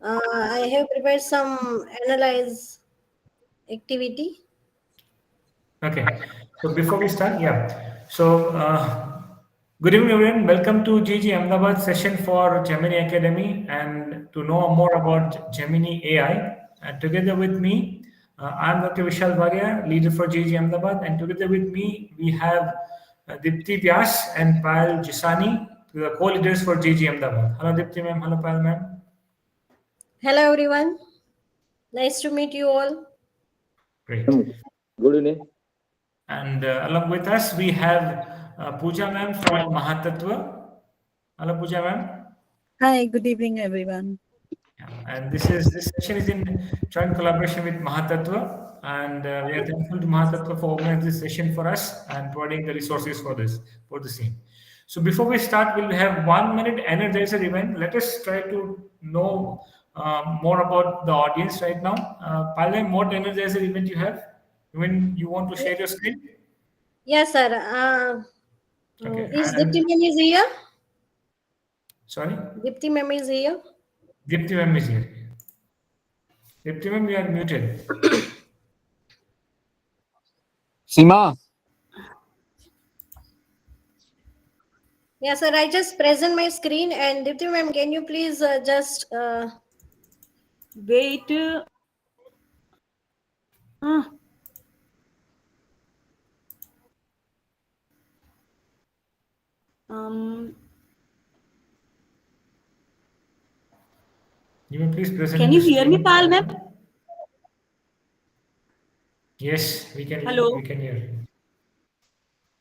I have prepared some analyze activity. Okay. So before we start, yeah. So good evening, everyone. Welcome to GG Ahmedabad session for Gemini Academy, and to know more about Gemini AI. And together with me, I'm Dr. Vishal Varia, leader for GG Ahmedabad, and together with me we have Dipti Vyas and Payal Jisani, the co-leaders for GG Ahmedabad. Hello, Dipti ma'am. Hello, Payal ma'am. Hello, everyone. Nice to meet you all. Great. Good evening. And along with us, we have Pooja ma'am from Mahatattva. Hello, Pooja ma'am. Hi, good evening, everyone. Yeah. And this session is in joint collaboration with Mahatattva, and we are thankful to Mahatattva for organizing this session for us and providing the resources for the same. So before we start, we'll have 1 minute energizer event. Let us try to know more about the audience right now. Palem, what energizer event you have? When you want to share your screen? Yes, sir. Okay. Is Dipti And ma'am is here? sorry, Dipti ma'am is here. Dipti ma'am is here. Dipti ma'am, you are muted. Sima. Yes, sir. I just present my screen, and Dipti ma'am, can you please just Wait. Um, You may please present can the you hear me, screen. Pal ma'am? Yes, we can. We Hello. can hear.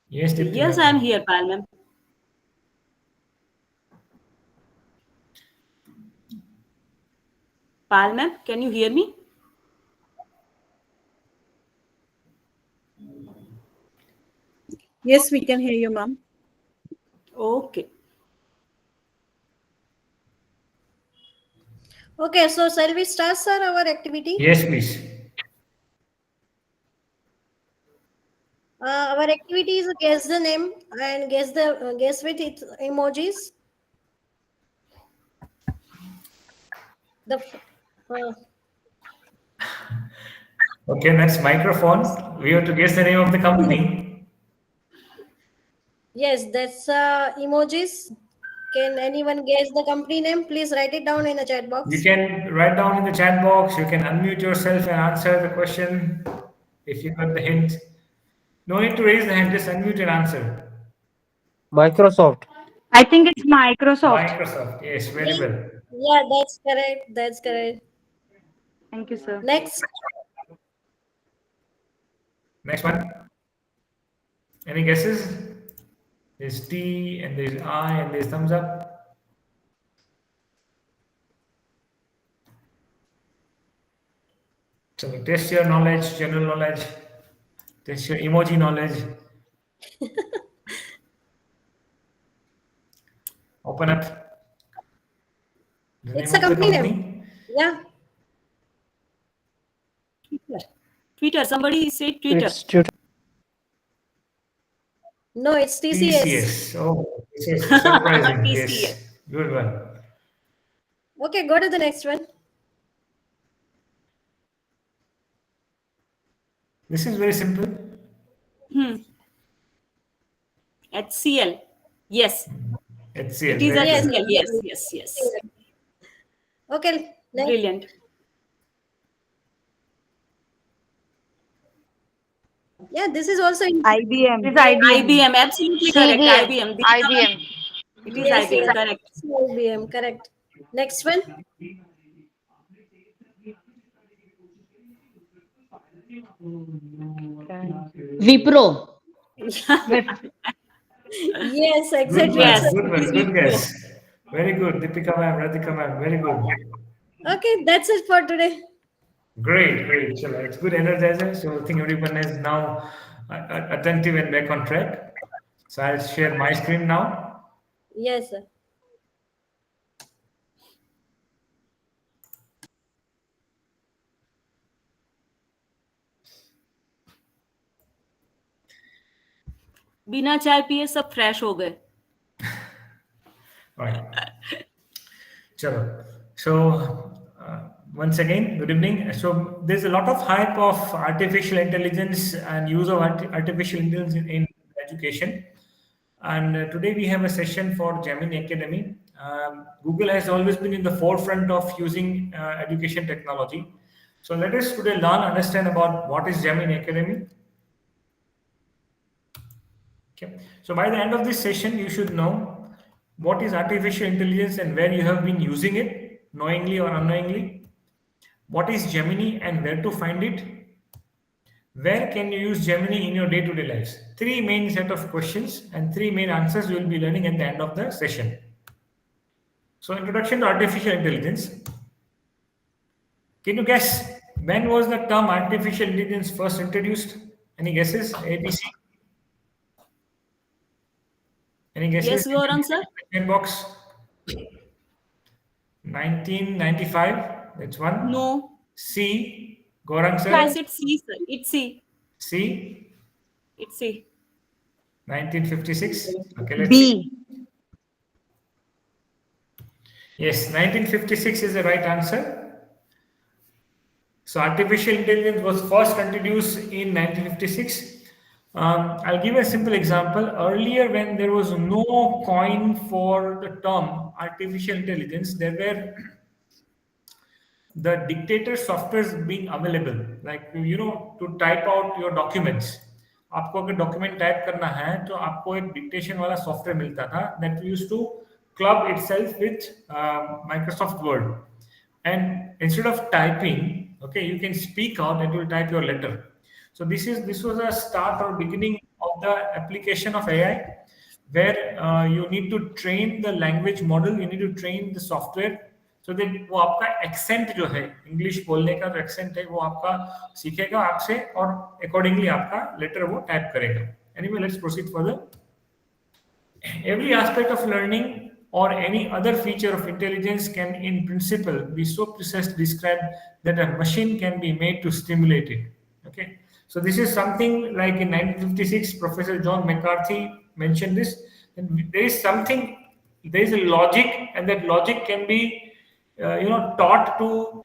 Yes, Dipti Yes, I am ma'am. here, Pal ma'am. Pal ma'am, can you hear me? Yes, we can hear you, ma'am. Okay. okay? So shall we start, sir, our activity? Yes, please. Our activity is guess the name and guess with its emojis. The Okay, next microphone. We have to guess the name of the company. yes, that's emojis. Can anyone guess the company name? Please write it down in the chat You box. can write down in the chat box. You can unmute yourself and answer the question if you got the hint. No need to raise the hand. Just unmute and answer. Microsoft. I think it's Microsoft. Microsoft. Yes, very Yeah, well. yeah, that's correct. That's correct. Thank you, sir. Next, Next one. Any guesses? There's T and there's I and there's thumbs up. So test your knowledge, general knowledge. Test your emoji knowledge. Open up the name it's a of the company name. company. Yeah. Twitter. Somebody say Twitter. It's Twitter. No, it's TCS. TCS. Oh, this is surprising. TCS. Yes, good one. Okay, go to the next one. This is very simple. HCL. Yes. HCL. It is Very Yes. good. HCL. Yes, yes, yes. Okay, next. Brilliant. Yeah, this is also IBM. It's IBM. IBM. Absolutely correct. CBM. IBM. IBM. It is yes, IBM. yes. Correct. IBM, correct. Next one. Vipro. Yes, Good exactly. one. Yes. Good It one. is Good Wipro. guess. Very good. Deepika ma'am, Radhika ma'am. Very good. Okay, that's it for today. Great, great. So it's good energizer. So I think everyone is now attentive and back on track. So I'll share my screen now. Yes, sir. बिना चाय पिए सब fresh हो गए. Right. Chalo. So Once again, good evening. So there's a lot of hype of artificial intelligence and use of artificial intelligence in education. And today we have a session for Gemini Academy. Google has always been in the forefront of using education technology. So let us today learn, understand about what is Gemini Academy. Okay. So by the end of this session, you should know what is artificial intelligence and where you have been using it, knowingly or unknowingly. What is Gemini and where to find it? Where can you use Gemini in your day-to-day lives? Three main set of questions and three main answers you will be learning at the end of the session. So introduction to artificial intelligence. Can you guess when was the term artificial intelligence first introduced? Any guesses? ABC? Any guesses? Yes, Gaurang sir. Box. 1995. That's one. No. C. Gaurang sir. Yes, it's C, sir. It's C. C. It's C. 1956. Okay, let's B. see. Yes, 1956 is the right answer. So artificial intelligence was first introduced in 1956. I'll give a simple example. Earlier, when there was no coin for the term artificial intelligence, there were the dictator softwares being available, like to type out your documents. आपको अगर document type करना है तो आपको एक dictation वाला software मिलता था that used to club itself with Microsoft Word, and instead of typing, okay, you can speak out and you will type your letter. So this was a start or beginning of the application of AI, where you need to train the language model, you need to train the software so that वो आपका accent जो है English बोलने का जो accent है वो आपका सीखेगा आपसे और अकॉर्डिंगली आपका लेटर वो टाइप करेगा. Anyway, let's proceed further. Every aspect of learning or any other feature of intelligence can in principle be so precisely described that a machine can be made to stimulate it. Okay, so this is something like in 1956 Professor John McCarthy mentioned this, and there is a logic, and that logic can be taught to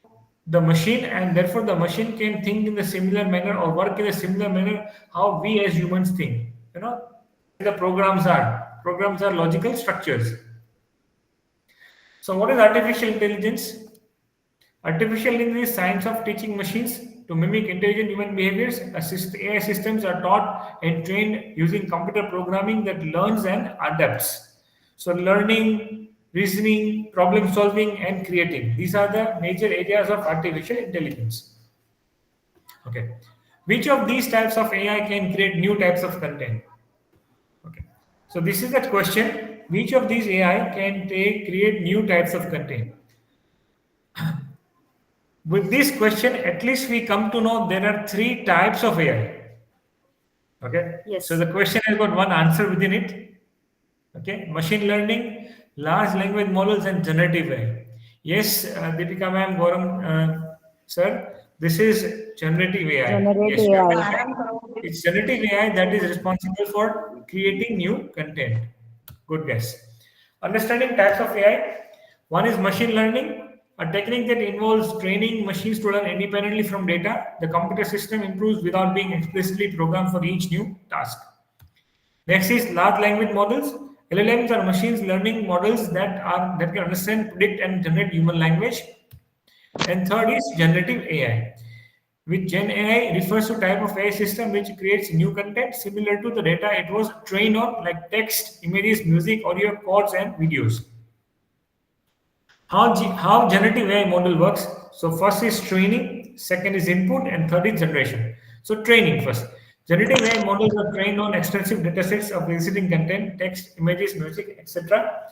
the machine, and therefore the machine can think in a similar manner or work in a similar manner how we as humans think. The programs are logical structures. So what is artificial intelligence? Artificial intelligence is science of teaching machines to mimic intelligent human behaviors. AI systems are taught and trained using computer programming that learns and adapts. So learning, reasoning, problem solving, and creating. These are the major areas of artificial intelligence. Okay. Which of these types of AI can create new types of content? Okay. So this is that question. Which of these AI can create new types of content? With this question, at least we come to know there are three types of AI. Okay. Yes. So the question has got one answer within it. Okay. Machine learning, large language models, and generative AI. Yes, Deepika ma'am, Gaurang sir, this is generative AI. Generative yes, AI. It's generative AI that is responsible for creating new content. Good guess. Understanding types of AI. One is machine learning, a technique that involves training machines to learn independently from data. The computer system improves without being explicitly programmed for each new task. Next is large language models. LLMs are machines learning models that can understand, predict, and generate human language. And third is generative AI. With Gen AI refers to type of AI system which creates new content similar to the data it was trained on, like text, images, music, audio, chords, and videos. How generative AI model works? So first is training, second is input, and third is generation. So training first. Generative AI models are trained on extensive datasets of existing content, text, images, music, etc.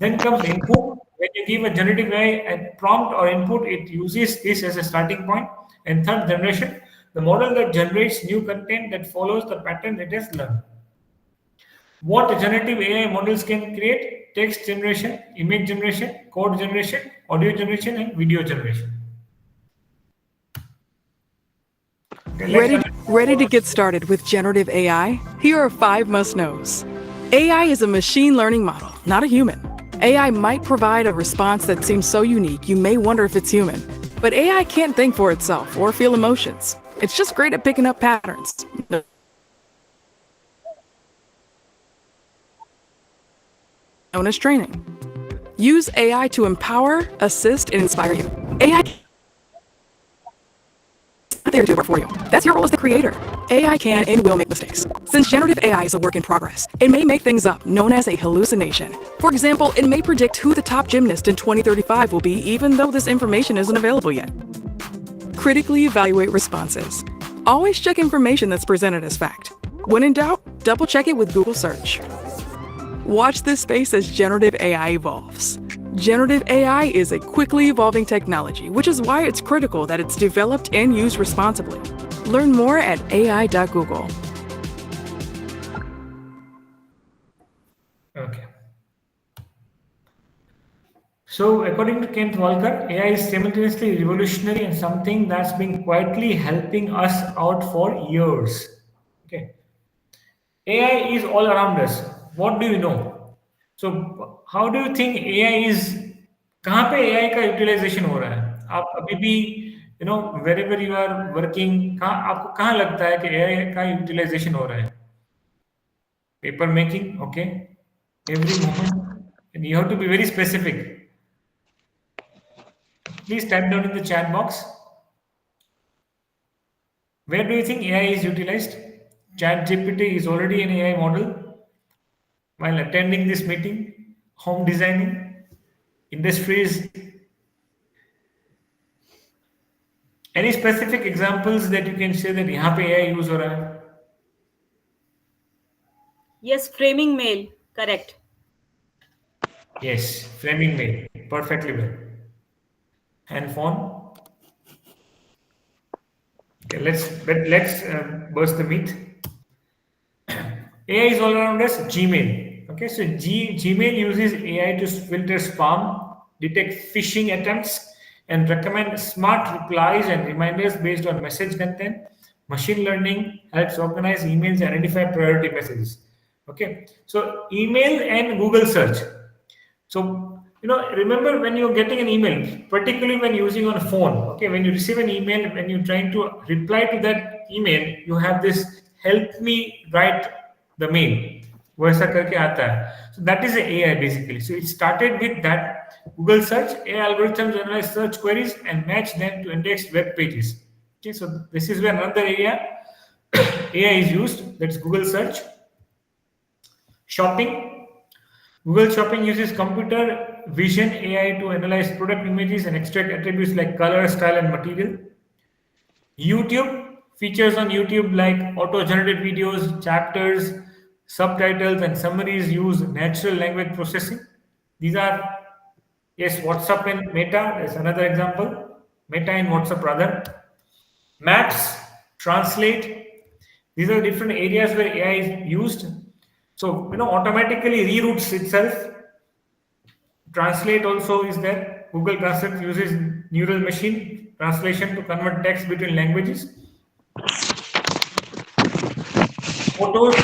Then comes input. When you give a generative AI a prompt or input, it uses this as a starting point. And third, generation, the model that generates new content that follows the pattern it has learned. What generative AI models can create? Text generation, image generation, code generation, audio generation, and video generation. Okay, Ready to get started with generative AI? Here are 5 must-knows. AI is a machine learning model, not a human. AI might provide a response that seems so unique you may wonder if it's human. But AI can't think for itself or feel emotions. It's just great at picking up patterns. Known as training. Use AI to empower, assist, and inspire you. AI not there to do work for you. That's your role as the creator. AI can and will make mistakes. Since generative AI is a work in progress, it may make things up, known as a hallucination. For example, it may predict who the top gymnast in 2035 will be, even though this information isn't available yet. Critically evaluate responses. Always check information that's presented as fact. When in doubt, double check it with Google search. Watch this space as generative AI evolves. Generative AI is a quickly evolving technology, which is why it's critical that it's developed and used responsibly. Learn more at ai.google. Okay. So, according to Kent Walker, AI is simultaneously revolutionary and something that's been quietly helping us out for years. Okay. AI is all around us. What do you know? So, how do you think AI is? कहाँ पे AI का utilisation हो रहा है? आप अभी भी wherever you are working, कहाँ आपको कहाँ लगता है कि AI का यूटिलाइजेशन हो रहा है? Paper making, okay. Every moment, and you have to be very specific. Please type down in the chat box. Where do you think AI is utilized? ChatGPT is already an AI model. While attending this meeting, home designing, industries. Any specific examples that you can say that यहाँ पे AI use हो रहा है? Yes, framing mail. Correct. Yes, framing mail, perfectly well. And phone. Okay, let's burst the myth. AI is all around us. Gmail. Okay, so Gmail uses AI to filter spam, detect phishing attempts, and recommend smart replies and reminders based on message content. Machine learning helps organize emails and identify priority messages. Okay, so email and Google search. So, remember when you're getting an email, particularly when using on a phone, okay, when you receive an email, when you're trying to reply to that email, you have this help me write the mail. वैसा करके आता है. So that is the AI basically. So it started with that Google search. AI algorithms analyze search queries and match them to indexed web pages. Okay, so this is where another area AI is used. That's Google search. Shopping. Google Shopping uses computer vision AI to analyze product images and extract attributes like color, style, and material. YouTube features on YouTube like auto-generated videos, chapters, subtitles, and summaries use natural language processing. These are, yes, WhatsApp and Meta is another example. Meta and WhatsApp rather. Maps, translate. These are different areas where AI is used. So, automatically reroutes itself. Translate also is there. Google Translate uses neural machine translation to convert text between languages. Photos.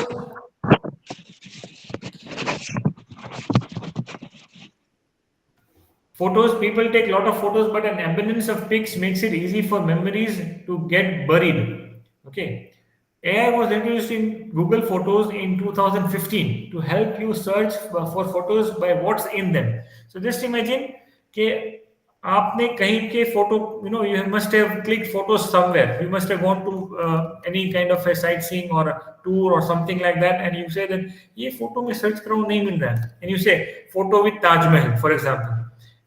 Photos, people take a lot of photos, but an abundance of pics makes it easy for memories to get buried. Okay. AI was introduced in Google Photos in 2015 to help you search for photos by what's in them. So just imagine कि आपने कहीं के photo, you must have clicked photos somewhere. You must have gone to any kind of a sightseeing or a tour or something like that, and you say that ये photo में search कर रहा हूँ नहीं मिल रहा है, and you say photo with Taj Mahal, for example,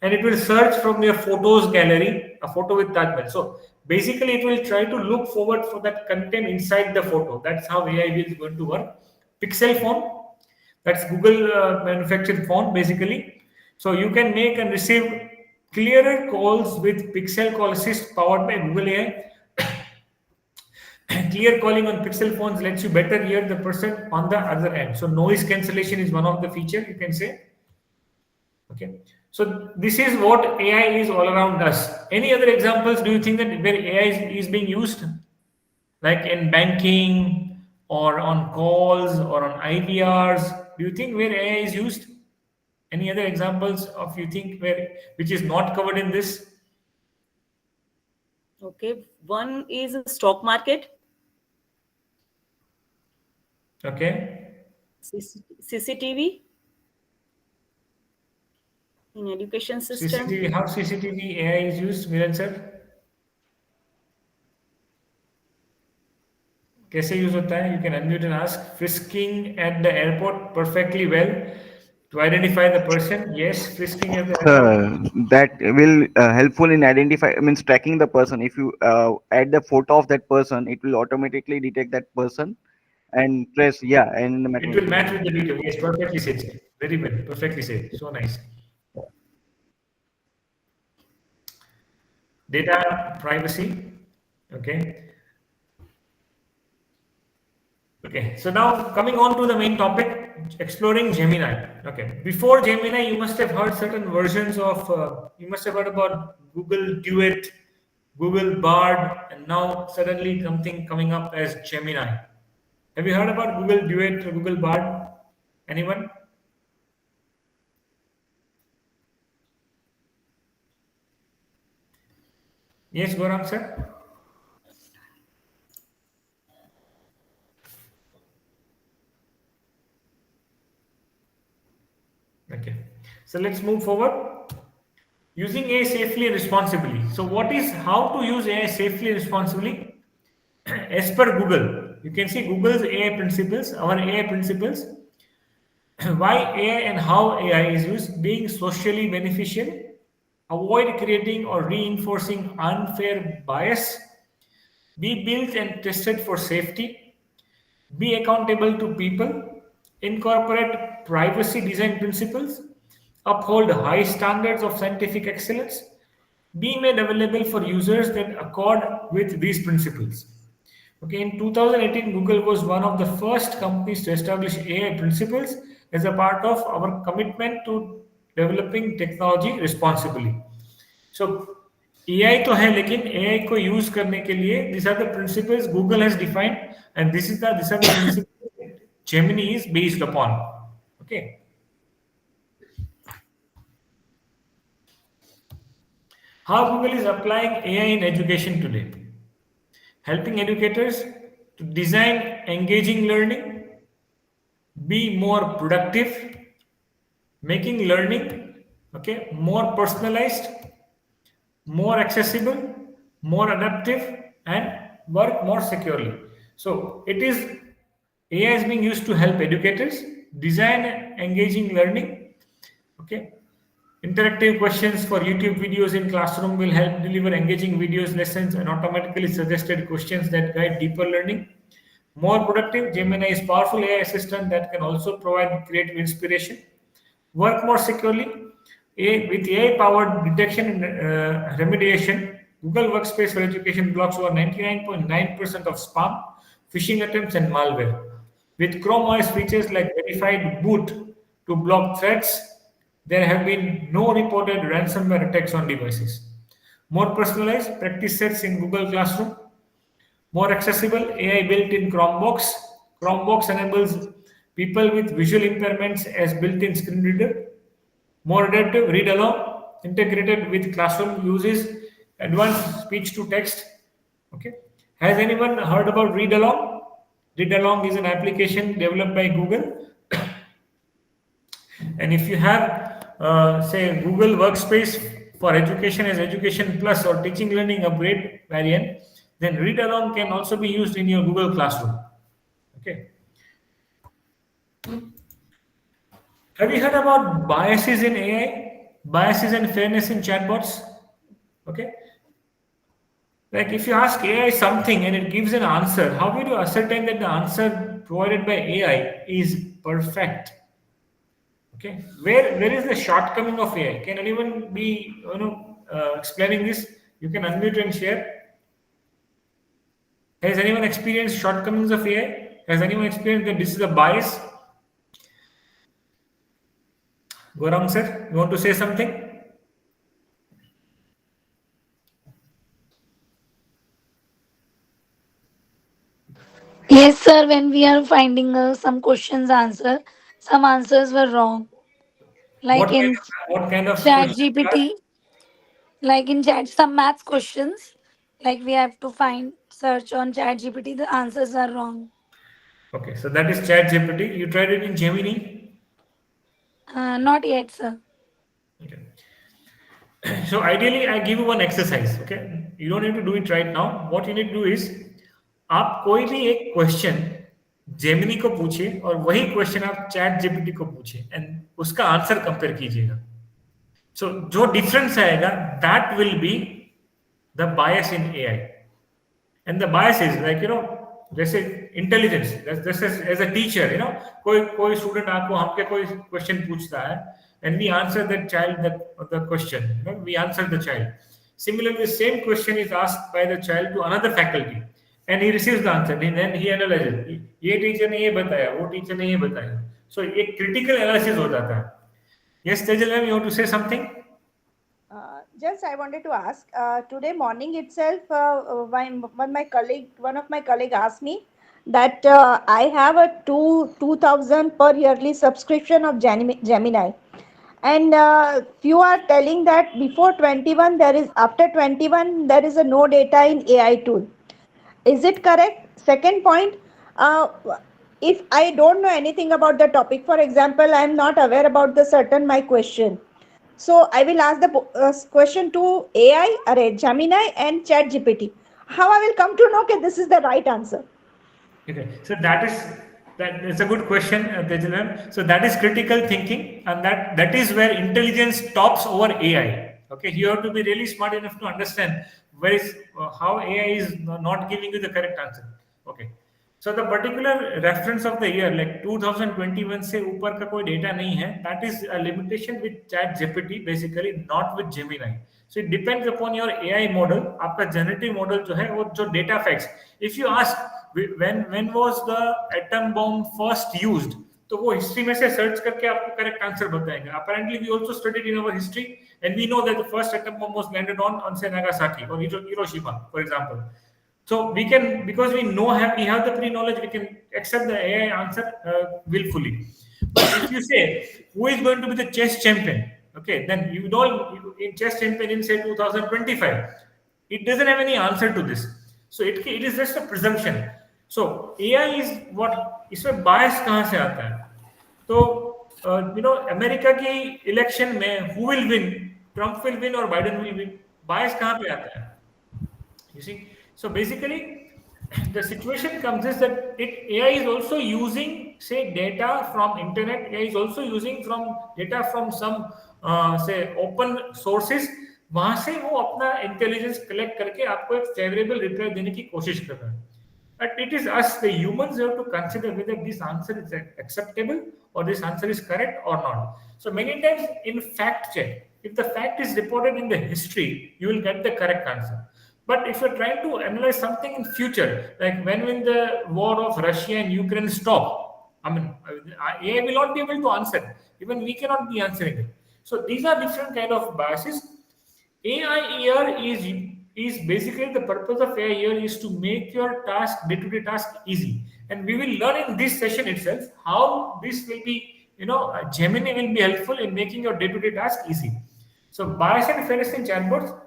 and it will search from your photos gallery a photo with Taj Mahal. So basically, it will try to look forward for that content inside the photo. That's how AI is going to work. Pixel phone, that's Google manufactured phone basically. So you can make and receive clearer calls with Pixel Call Assist powered by Google AI. Clear calling on Pixel phones lets you better hear the person on the other end. So noise cancellation is one of the feature you can say. Okay, so this is what AI is all around us. Any other examples do you think that where AI is being used, like in banking or on calls or on IVRs? Do you think where AI is used? Any other examples of you think which is not covered in this? Okay. One is stock market, Okay. CCTV in education system. CCTV, how CCTV AI is used, Miran sir? कैसे use होता है? You can unmute and ask. Frisking at the airport perfectly well to identify the person. Yes, frisking at the airport. That will helpful in identify means tracking the person. If you add the photo of that person, it will automatically detect that person and trace, yeah, and It will match with the video. Yes, perfectly said, sir. Very well, perfectly said. So nice. Data privacy. Okay. Okay. So now coming on to the main topic, exploring Gemini. Okay. Before Gemini, you must have heard certain versions of. You must have heard about Google Duet, Google Bard, and now suddenly something coming up as Gemini. Have you heard about Google Duet or Google Bard? Anyone? Yes, Gaurang sir. Okay. So let's move forward. Using AI safely and responsibly. So what is how to use AI safely and responsibly? As per Google, you can see Google's AI principles, our AI principles. Why AI and how AI is used, being socially beneficial, avoid creating or reinforcing unfair bias, be built and tested for safety, be accountable to people, incorporate privacy design principles, uphold high standards of scientific excellence, be made available for users that accord with these principles. Okay, in 2018, Google was one of the first companies to establish AI principles as a part of our commitment to developing technology responsibly. So AI तो है लेकिन AI को use करने के लिए these are the principles Google has defined and these are the principles Gemini is based upon. Okay. How Google is applying AI in education today, helping educators to design engaging learning, be more productive, making learning more personalized, more accessible, more adaptive, and work more securely. So it is AI is being used to help educators design engaging learning. Okay. Interactive questions for YouTube videos in classroom will help deliver engaging videos, lessons, and automatically suggested questions that guide deeper learning. More productive, Gemini is powerful AI assistant that can also provide creative inspiration. Work more securely. With AI-powered detection and remediation, Google Workspace for Education blocks over 99.9% of spam, phishing attempts, and malware. With Chrome OS features like verified boot to block threats, there have been no reported ransomware attacks on devices. More personalized practice sets in Google Classroom. More accessible, AI built in Chromebox. Chromebox enables people with visual impairments as built-in screen reader. More adaptive, read along, integrated with classroom uses advanced speech to text. Okay. Has anyone heard about read along? Read along is an application developed by Google. And if you have, say, Google Workspace for Education as Education Plus or Teaching Learning Upgrade variant, then read along can also be used in your Google Classroom. Okay. Have you heard about biases in AI? Biases and fairness in chatbots? Okay. Like if you ask AI something and it gives an answer, how will you ascertain that the answer provided by AI is perfect? Okay, where is the shortcoming of AI? Can anyone be explaining this? You can unmute and share. Has anyone experienced shortcomings of AI? Has anyone experienced that this is a bias? Gaurang sir, you want to say something? Yes, sir. When we are finding some questions answer, some answers were wrong. Like in what kind of Chat questions you ask? GPT, like in Chat, some maths questions, like we have to find search on Chat GPT, the answers are wrong. Okay, so that is Chat GPT. You tried it in Gemini. Not yet, sir. Okay. So ideally, I give you one exercise. Okay, you don't need to do it right now. What you need to do is, आप कोई भी एक question Gemini को पूछिए और वही question आप chat GPT को पूछिए एंड उसका आंसर कंपेयर कीजिएगा. सो जो डिफरेंस आएगा that will be the bias in AI. And the bias is like, जैसे इंटेलिजेंस, जैसे एज अ टीचर, कोई कोई स्टूडेंट आपको हमके कोई क्वेश्चन पूछता है and we answer that child the question, we answer the child. Similarly, the same question is asked by the child to another faculty and he receives the answer and then he analyzes, ये teacher ने ये बताया, वो teacher ने ये बताया. So एक critical analysis हो जाता है. Yes, Tejal ma'am, you want to say something? Just I wanted to ask, today morning itself, one of my colleague asked me that I have a 2,000 per yearly subscription of Gemini. And few are telling that before 21, after 21, there is a no data in AI tool. Is it correct? Second point, uh, if I don't know anything about the topic, for example, I am not aware about the certain my question. So I will ask the question to AI, Gemini and Chat GPT. How I will come to know that this is the right answer? Okay, so that is a good question, Tejal ma'am. So that is critical thinking, and that is where intelligence tops over AI. Okay, you have to be really smart enough to understand how AI is not giving you the correct answer. Okay, so the particular reference of the year, like 2021 से ऊपर का कोई data नहीं है, that is a limitation with Chat GPT, basically not with Gemini. So it depends upon your AI model. आपका generative model जो है वो जो data facts. If you ask when was the atom bomb first used, तो वो history में से search करके आपको करेक्ट आंसर बताएगा. Apparently we also studied in our history and we know that the first atom bomb was landed on say Nagasaki or Hiroshima, for example. So we can, because we have the pre-knowledge, we can accept the AI answer willfully. But if you say who is going to be the chess champion, okay, then in chess champion in say 2025, it doesn't have any answer to this. So it is just a presumption. So AI is what, इसमें bias कहाँ से आता है? तो America की election में who will win, Trump will win or Biden will win, bias कहाँ पे आता है? You see, so basically the situation comes is that AI is also using say data from internet. AI is also using from data from some say open sources. वहां से वो अपना intelligence collect करके आपको एक फेवरेबल रिप्लाई देने की कोशिश कर रहा है. But it is us, the humans, who have to consider whether this answer is acceptable or this answer is correct or not. So many times in fact check, if the fact is reported in the history, you will get the correct answer. But if you're trying to analyze something in future, like when will the war of Russia and Ukraine stop? I mean, AI will not be able to answer. Even we cannot be answering it. So these are different kind of biases. AI here is basically, the purpose of AI here is to make your day-to-day task easy. And we will learn in this session itself how this will be, Gemini will be helpful in making your day-to-day task easy. So bias and fairness in chatbots.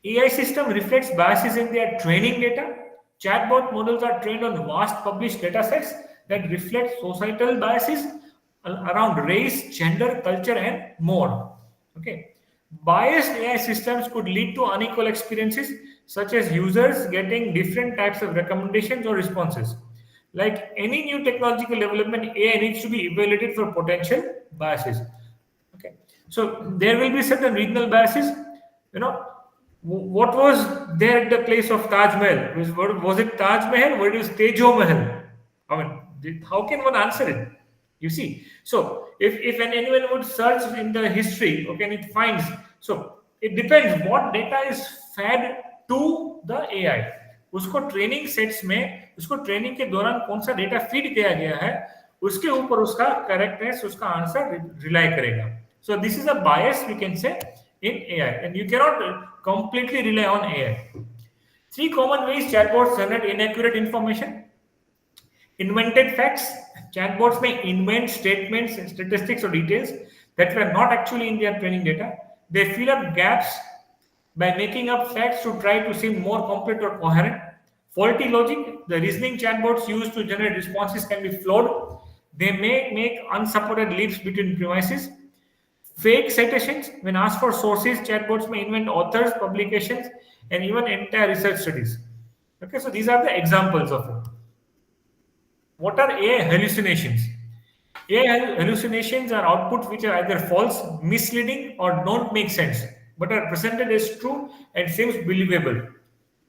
AI system reflects biases in their training data. Chatbot models are trained on vast published data sets that reflect societal biases around race, gender, culture, and more. Okay. Biased AI systems could lead to unequal experiences, such as users getting different types of recommendations or responses. Like any new technological development, AI needs to be evaluated for potential biases. Okay. So there will be certain regional biases. What was there at the place of Taj Mahal? Was it Taj Mahal or it was Tejo Mahal? I mean, how can one answer it? You see, so if anyone would search in the history, okay, and it finds, so it depends what data is fed to the AI. उसको training sets में, उसको training के दौरान कौन सा data feed किया गया है, उसके ऊपर उसका करेक्टनेस, उसका आंसर रिलाई करेगा. So this is a bias we can say in AI, and you cannot completely rely on AI. 3 common ways chatbots generate inaccurate information. Invented facts. Chatbots may invent statements, statistics, or details that were not actually in their training data. They fill up gaps by making up facts to try to seem more complete or coherent. Faulty logic, the reasoning chatbots used to generate responses can be flawed. They may make unsupported leaps between premises. Fake citations, when asked for sources, chatbots may invent authors, publications, and even entire research studies. Okay, so these are the examples of it. What are AI hallucinations? AI hallucinations are outputs which are either false, misleading, or don't make sense, but are presented as true and seems believable.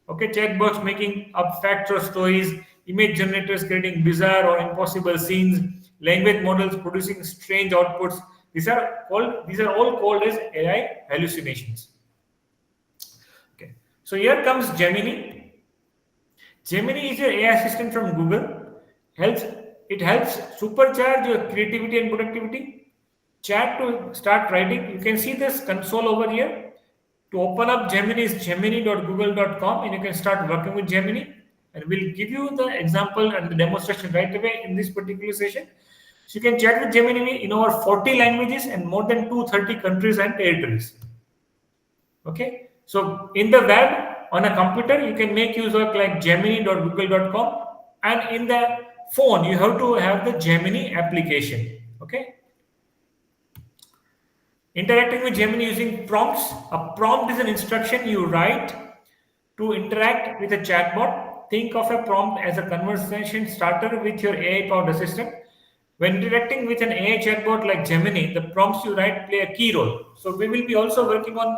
Okay, chatbots making up facts or stories, image generators creating bizarre or impossible scenes, language models producing strange outputs. These are all called as AI hallucinations. Okay, so here comes Gemini. Gemini is your AI assistant from Google. It helps supercharge your creativity and productivity. Chat to start writing. You can see this console over here. To open up Gemini is gemini.google.com and you can start working with Gemini. And we'll give you the example and the demonstration right away in this particular session. So you can chat with Gemini in over 40 languages and more than 230 countries and territories. Okay, so in the web on a computer you can make use of like gemini.google.com, and in the phone you have to have the Gemini application. Okay, interacting with Gemini using prompts. A prompt is an instruction you write to interact with a chatbot. Think of a prompt as a conversation starter with your AI powered assistant. When interacting with an AI chatbot like Gemini, the prompts you write play a key role. So we will be also working on,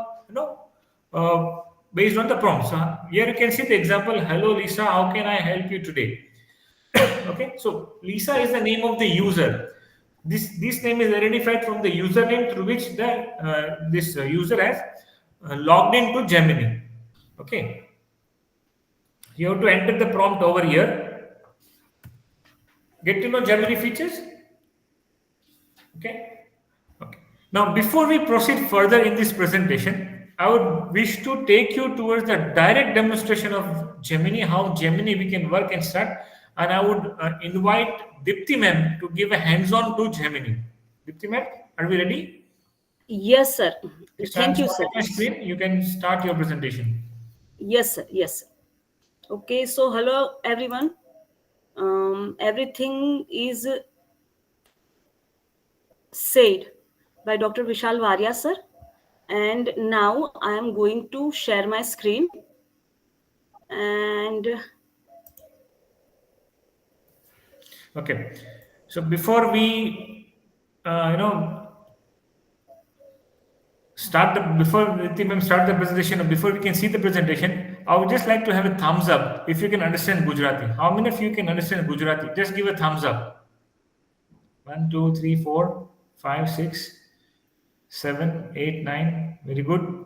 based on the prompts. Here you can see the example. Hello, Lisa. How can I help you today? Okay. So Lisa is the name of the user. This name is identified from the username through which this user has logged into Gemini. Okay. You have to enter the prompt over here. Get to know Gemini features. Okay. Okay. Now, before we proceed further in this presentation, I would wish to take you towards the direct demonstration of Gemini, how Gemini we can work and start. And I would invite Dipti ma'am to give a hands-on to Gemini. Dipti ma'am, are we ready? Yes, sir. Thank you, sir. Screen, you can start your presentation. Yes, sir. Yes. Okay. So, hello, everyone. Everything is said by Dr. Vishal Varia, sir. And now I am going to share my screen. And okay. So before we, before the ma'am start the presentation, or before we can see the presentation, I would just like to have a thumbs up if you can understand Gujarati. How many of you can understand Gujarati? Just give a thumbs up. 1, 2, 3, 4, 5, 6, 7, 8, 9. Very good.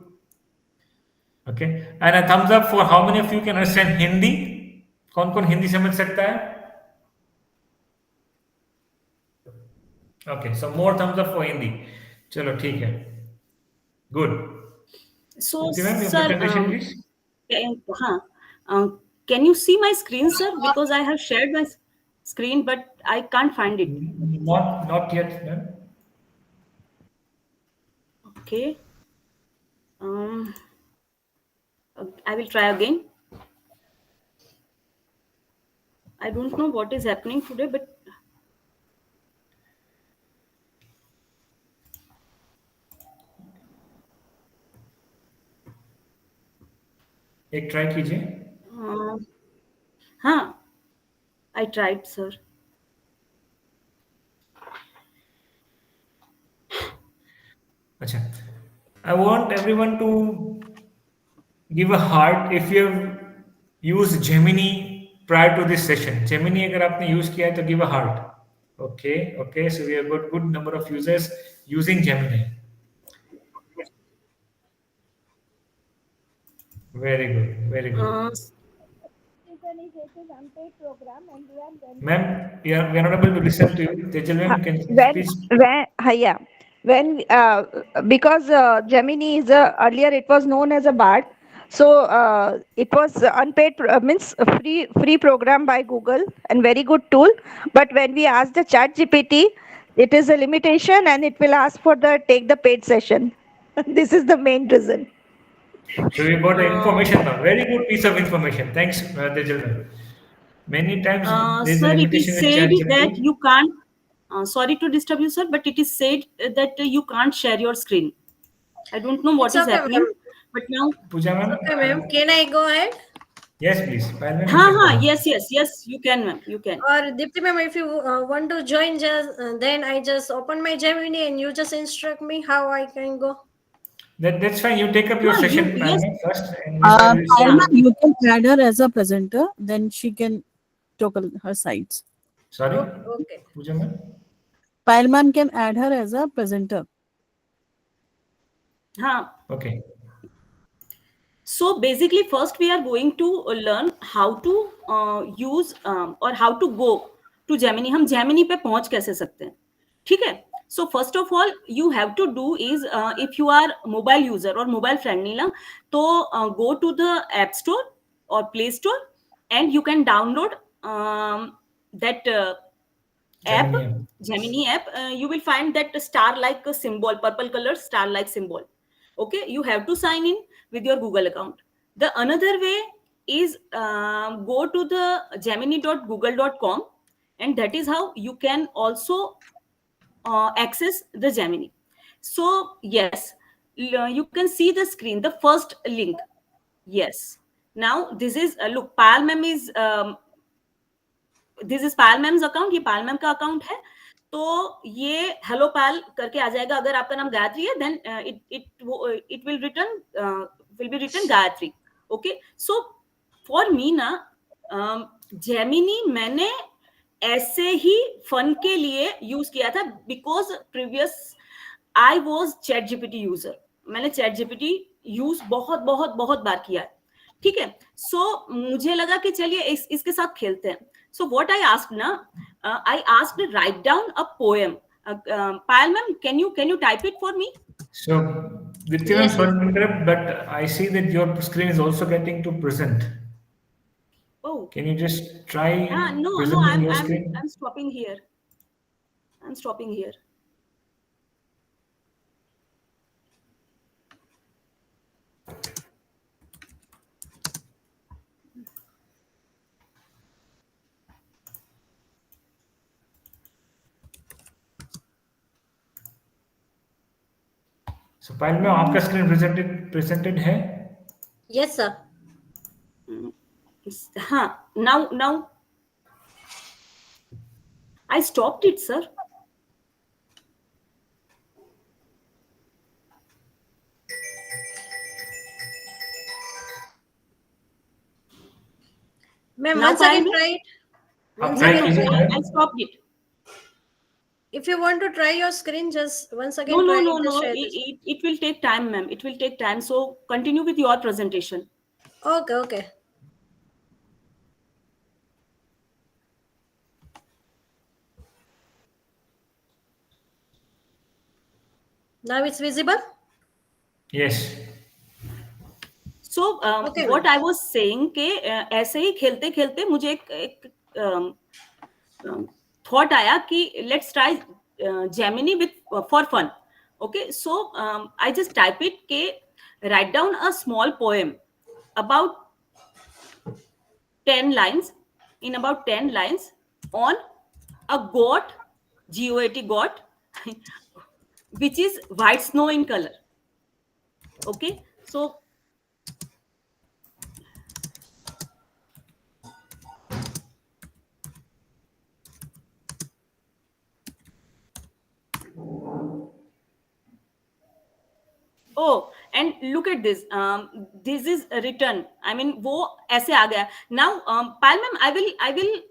Okay. And a thumbs up for how many of you can understand Hindi? कौन Hindi समझ सकता है? Okay. So more thumbs up for Hindi. चलो ठीक है. Good. so, Ma'am, sir, please. Can you see my screen, sir? Because I have shared my screen, but I can't find it. Not yet, ma'am. Okay. I will try again. I don't know what is happening today, but एक try कीजिए. हाँ, I tried, sir. अच्छा. I want everyone to give a heart if you have used Gemini prior to this session. Gemini अगर आपने use किया है तो give a heart. Okay, okay. So we have got good number of users using Gemini. Very good, very good. Ma'am, we are not able to listen to you. Tejal ma'am, can please. Because Gemini is earlier it was known as a Bard, so it was unpaid means a free program by Google and very good tool. But when we asked the Chat GPT, It is a limitation, and it will ask for the take the paid session. This is the main reason. So we got the information now. Very good piece of information. Thanks, Tejal. Many times there is a Sir, it limitation is with said that ChatGPT. you can't. Sorry to disturb you, sir, but it is said that you can't share your screen. I don't know what It's is okay, happening, ma'am. but now. Pooja It's ma'am, okay, ma'am. Can I go ahead? yes, please. Ma'am, you Ha can go ha. ahead. Yes. You can, ma'am. You can. Or Dipti ma'am, if you want to join, just then I just open my Gemini and you just instruct me how I can go. That's fine. You take up your You session, yes. Palma, first, and meanwhile we'll see. Yeah. Palma, you can add her as a presenter, then she can toggle her sides. Sorry, Okay. Pooja ma'am. Pile ma'am can add her as a presenter. Ha. Okay. So basically, first we are going to learn how to use or how to go to Gemini. हम Gemini पे पहुंच कैसे सकते हैं, ठीक है? So first of all, you have to do is if you are mobile user or mobile friendly ना, तो go to the App Store or Play Store and you can download that app, Gemini. Gemini app. You will find that star like symbol, purple color star like symbol. Okay, you have to sign in with your Google account. The another way is go to the gemini.google.com, and that is how you can also access the Gemini. So yes, you can see the screen, the first link. Yes, now this is look, Pal mem is this is Pal ma'am's account, ये पाल ma'am का account है। तो ये hello पाल करके आ जाएगा। अगर आपका नाम गायत्री है then it will be written Gayatri. Okay, so for me ना जेमिनी मैंने ऐसे ही फन के लिए यूज किया था, because previous I was chat GPT user. मैंने चैट जीपीटी यूज बहुत बहुत बहुत बार किया है, ठीक है। सो मुझे लगा कि चलिए इसके साथ खेलते हैं। So what I asked na, I asked to write down a poem. Payal ma'am, can you type it for me? So, Dipti ma'am, sorry to interrupt, but I see that your screen is also getting to present. Oh. Can you just try No, presenting your screen? I'm stopping here. I'm stopping here. So, पायल में आपका screen presented है? Yes, sir. हाँ, now I stopped it, sir. Ma'am, once again try it. Once again try it. I stopped it. If you want to try your screen, just once again No. try it. Just share this. It will take time, ma'am. It will take time. So continue with your presentation. Okay. Now it's visible? Yes. So what I was saying कि ऐसे ही खेलते खेलते मुझे एक thought आया कि let's try Gemini with for fun. Okay, so I just type it के write down a small poem about 10 lines, in about 10 lines on a goat, GOAT goat, which is white snow in color. Okay, so oh, and look at this. This is written. I mean, वो ऐसे आ गया. Now, Payal ma'am, I will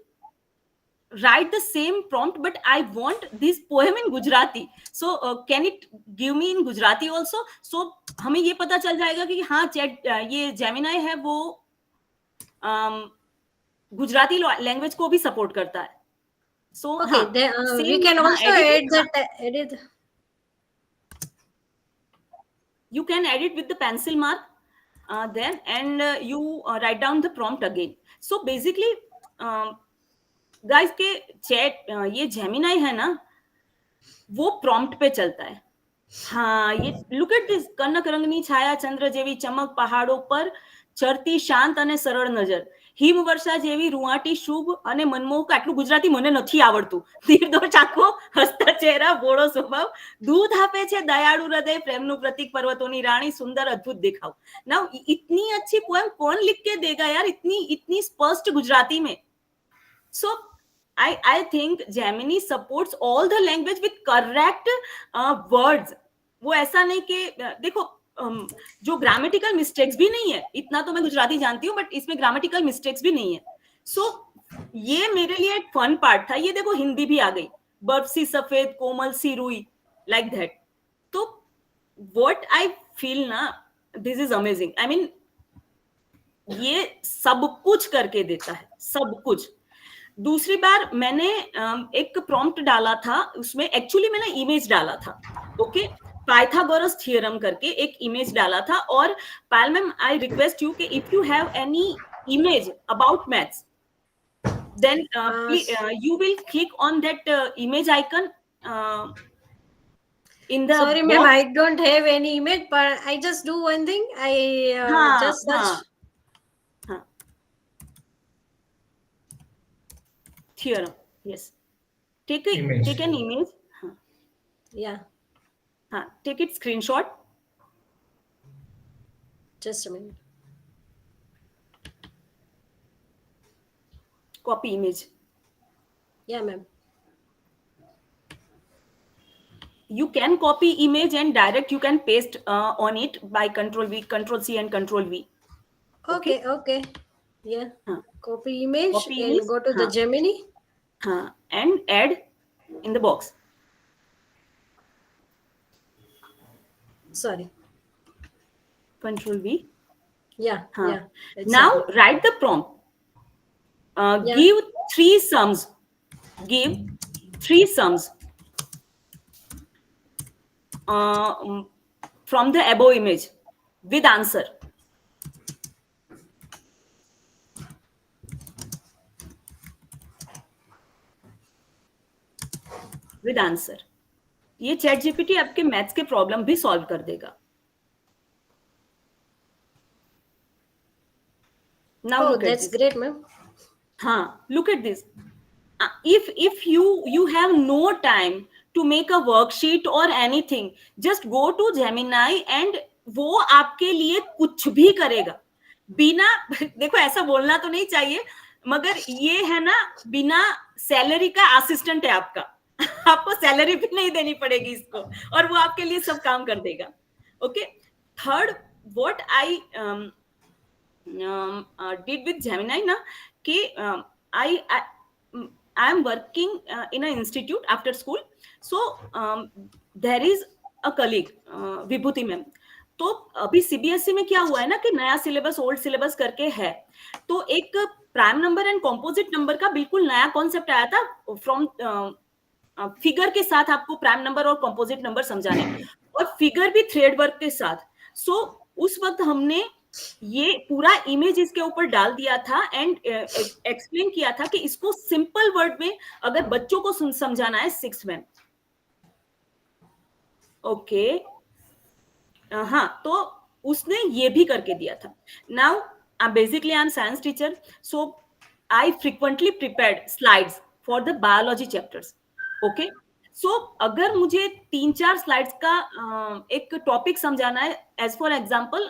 write the same prompt, but I want this poem in Gujarati. So, can it give me in Gujarati also? So, हमें ये पता चल जाएगा कि हाँ ये Gemini है वो गुजराती लैंग्वेज को भी सपोर्ट करता है. So, okay, we can also add that edit. You can edit with the pencil mark then, and you write down the prompt again. So basically, guys, के chat ये Gemini है ना, वो प्रॉम्प्ट पे चलता है। हाँ, ये लुक एट दिस, कनक रंगनी छाया चंद्र जेवी चमक पहाड़ो पर ચરતી શાંત અને સરળ નજર, હિમવર્ષા જેવી રૂવાટી શુભ અને મનમોહક. આટલું ગુજરાતી મને નથી આવડતું. નિર્દોષ આંખો, હસતા ચહેરા, ભોળો સ્વભાવ, દૂધ આપે છે દયાળુ હૃદય, પ્રેમનું પ્રતીક, પર્વતોની રાણી, સુંદર અદ્ભુત દેખાવ. નાउ इतनी अच्छी पोएम कौन लिख के देगा यार, इतनी इतनी स्पष्ट गुजराती में. So I think Gemini supports all the language with correct words. वो ऐसा नहीं कि देखो जो ग्रामेटिकल मिस्टेक्स भी नहीं है, इतना तो मैं गुजराती जानती हूँ, बट इसमें ग्रामेटिकल मिस्टेक्स भी नहीं है. सो ये मेरे लिए एक फन पार्ट था. ये देखो हिंदी भी आ गई, बर्फ सी सफेद कोमल सी रुई, लाइक दैट. तो व्हाट आई फील ना, this is amazing. I mean ये सब कुछ करके देता है, सब कुछ. दूसरी बार मैंने एक प्रॉम्प्ट डाला था, उसमें एक्चुअली मैंने इमेज डाला था. ओके, पाइथागोरस थ्योरम करके एक इमेज डाला था. और पायल मैम, आई रिक्वेस्ट यू कि if you have any image about maths, then you will click on that image icon in the sorry ma'am, I don't have any image, but I just do one thing. I just search theorem. Yes, take an image. Yeah, take it screenshot. just a minute. Copy image. Yeah ma'am. You can copy image and direct you can paste on it by Control V, Control C and Control V. Okay. Yeah. Copy image and go to the Gemini. And add in the box. Sorry. Control V. Yeah. Now write the prompt. Give 3 sums. Give 3 sums from the above image with answer. With answer. ये chat GPT आपके maths के problem भी solve कर देगा. Now look at that's this. great ma'am. Look at this. If you have no time to make a worksheet or anything, just go to Gemini and वो आपके लिए कुछ भी करेगा बिना देखो ऐसा बोलना तो नहीं चाहिए, मगर ये है ना, बिना सैलरी का असिस्टेंट है आपका. आपको सैलरी भी नहीं देनी पड़ेगी इसको, और वो आपके लिए सब काम कर देगा. Okay, third what I did with Gemini na कि I am working in an institute after school. So there is a colleague Vibhuti ma'am. तो अभी सीबीएसई में क्या हुआ है ना कि नया सिलेबस ओल्ड सिलेबस करके है, तो एक prime number and composite number का बिल्कुल नया कॉन्सेप्ट आया था. फ्रॉम फिगर के साथ आपको प्राइम नंबर और कॉम्पोजिट नंबर समझाने, और फिगर भी थ्रेड वर्क के साथ. सो उस वक्त हमने ये पूरा इमेज इसके ऊपर डाल दिया था एंड एक्सप्लेन किया था कि इसको सिंपल वर्ड में अगर बच्चों को समझाना है 6 में. ओके, तो उसने ये भी करके दिया था. Now basically I am science teacher, so I frequently prepared slides for the biology chapters. Okay, so अगर मुझे 3-4 स्लाइड्स का एक टॉपिक समझाना है, as for example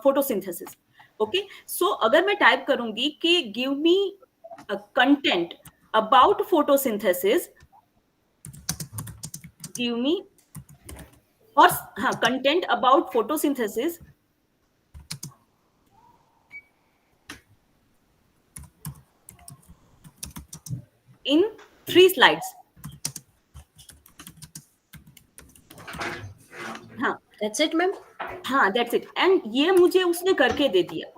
photosynthesis. Okay, so अगर मैं टाइप करूंगी कि give me content about photosynthesis, give me, और content about photosynthesis in 3 slides. That's it ma'am. that's it. And ये मुझे उसने करके दे दिया.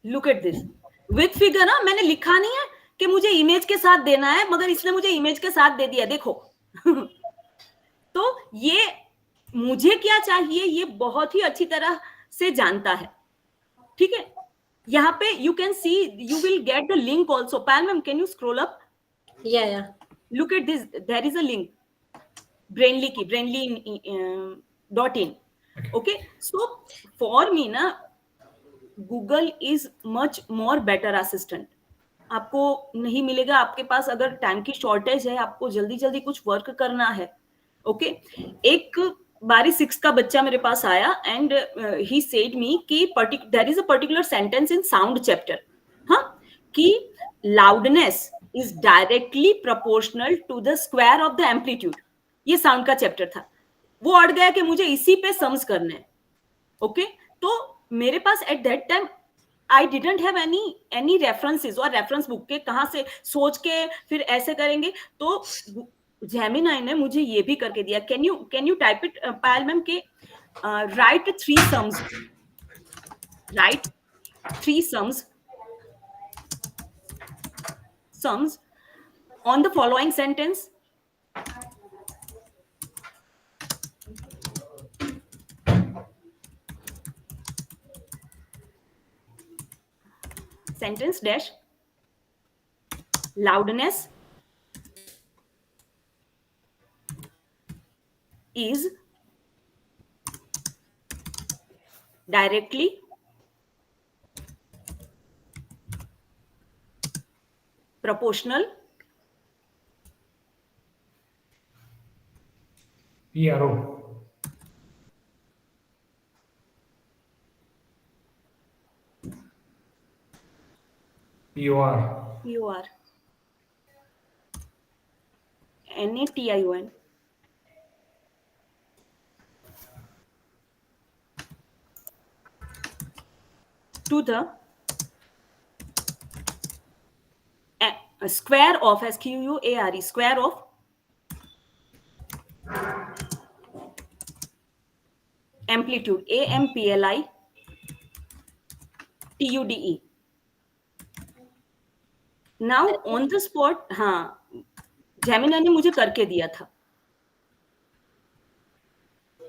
Look at this with figure. ना मैंने लिखा नहीं है कि मुझे इमेज के साथ देना है, मगर इसने मुझे इमेज के साथ दे दिया. देखो तो ये मुझे क्या चाहिए ये बहुत ही अच्छी तरह से जानता है. ठीक है, यहाँ पे you can see, you will get the link also. Pal ma'am, can you scroll up? Yeah. Look at this, there is a link, brainly की, brainly.in. Okay, so for me ना, Google is much more better assistant. आपको नहीं मिलेगा, आपके पास अगर time की shortage है, आपको जल्दी जल्दी कुछ वर्क करना है, ओके। एक बारी 6 का बच्चा मेरे पास आया एंड ही सेड मी कि there is a particular sentence in sound chapter, हाँ, कि loudness is directly proportional to the square of the amplitude. ये साउंड का चैप्टर था, वो अड़ गया कि मुझे इसी पे सम्स करने हैं, ओके। तो मेरे पास at that time I didn't have any references, और रेफरेंस बुक के कहां से सोच के फिर ऐसे करेंगे। तो जेमिनाई ने मुझे ये भी करके दिया। Can you type it Payal ma'am के write 3 sums, write 3 sums on the following sentence. Sentence dash loudness is directly proportional PRO POR NATION to the square of SQUARE square of amplitude AMPLITUDE. Now on the spot, हाँ, Gemini ने मुझे करके दिया था।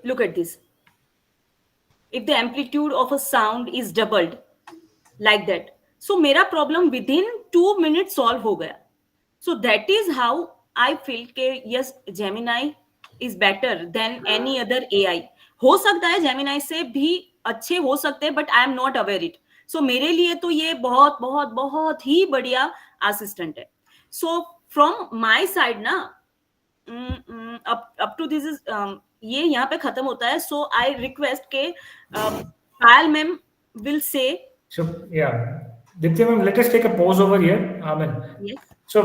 Look at this, if the amplitude of a sound is doubled like that, so मेरा problem within 2 minute solve हो गया। So that is how I feel के yes, Gemini is better than any other AI. हो सकता है Gemini से भी अच्छे हो सकते हैं, but I am not aware it. So मेरे लिए तो ये बहुत बहुत बहुत ही बढ़िया असिस्टेंट है। सो फ्रॉम माय साइड ना, अप टू दिस इज, ये यहाँ पे खत्म होता है। सो आई रिक्वेस्ट के Payal ma'am will say, so yeah, Dipti ma'am, let us take a pause over here. Amen. yes. So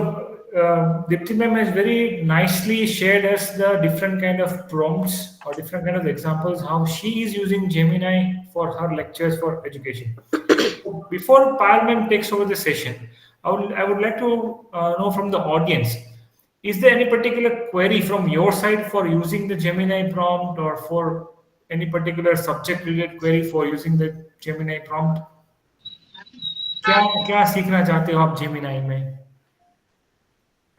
Dipti ma'am has very nicely shared us the different kind of prompts or different kind of examples how she is using Gemini for her lectures for education. Before Payal ma'am takes over the session, I would like to know from the audience, is there any particular query from your side for using the Gemini prompt, or for any particular subject related query for using the Gemini prompt? क्या सीखना चाहते हो आप Gemini में?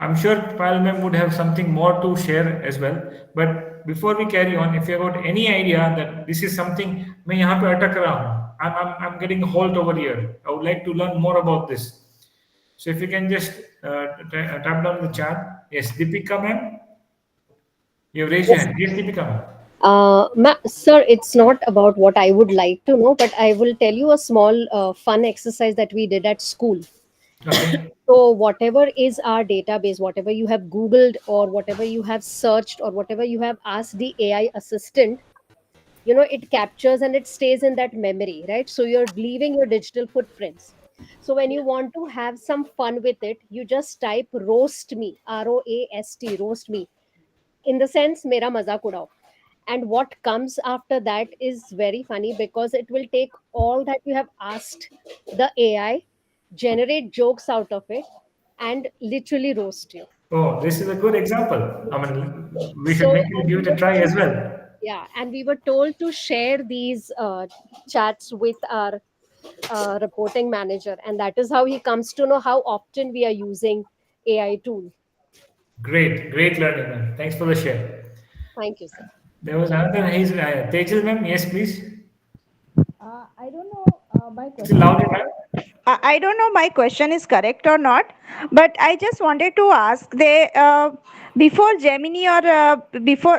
I'm sure Payal ma'am would have something more to share as well. But before we carry on, if you have got any idea that this is something मैं यहाँ पे अटक रहा हूँ, I'm getting a halt over here, I would like to learn more about this. So if you can just tap down the chat. Yes, Deepika ma'am, you have raised your hand. Yes, Deepika ma'am. Sir, it's not about what I would like to know, but I will tell you a small fun exercise that we did at school. Okay. So whatever is our database, whatever you have Googled or whatever you have searched or whatever you have asked the AI assistant, it captures and it stays in that memory, right? So you're leaving your digital footprints. So when you want to have some fun with it, you just type roast me, ROAST, roast me, in the sense mera mazak udao. And what comes after that is very funny, because it will take all that you have asked the AI, generate jokes out of it, and literally roast you. Oh, this is a good example. I mean, we should make it, give it a try as well. Yeah, and we were told to share these chats with our reporting manager, and that is how he comes to know how often we are using AI tool. Great learning, ma'am. Thanks for the share. Thank you, sir. There was another Tejal ma'am. Yes, please. I don't know My Still question, loud enough? I don't know my question is correct or not, but I just wanted to ask before Gemini or before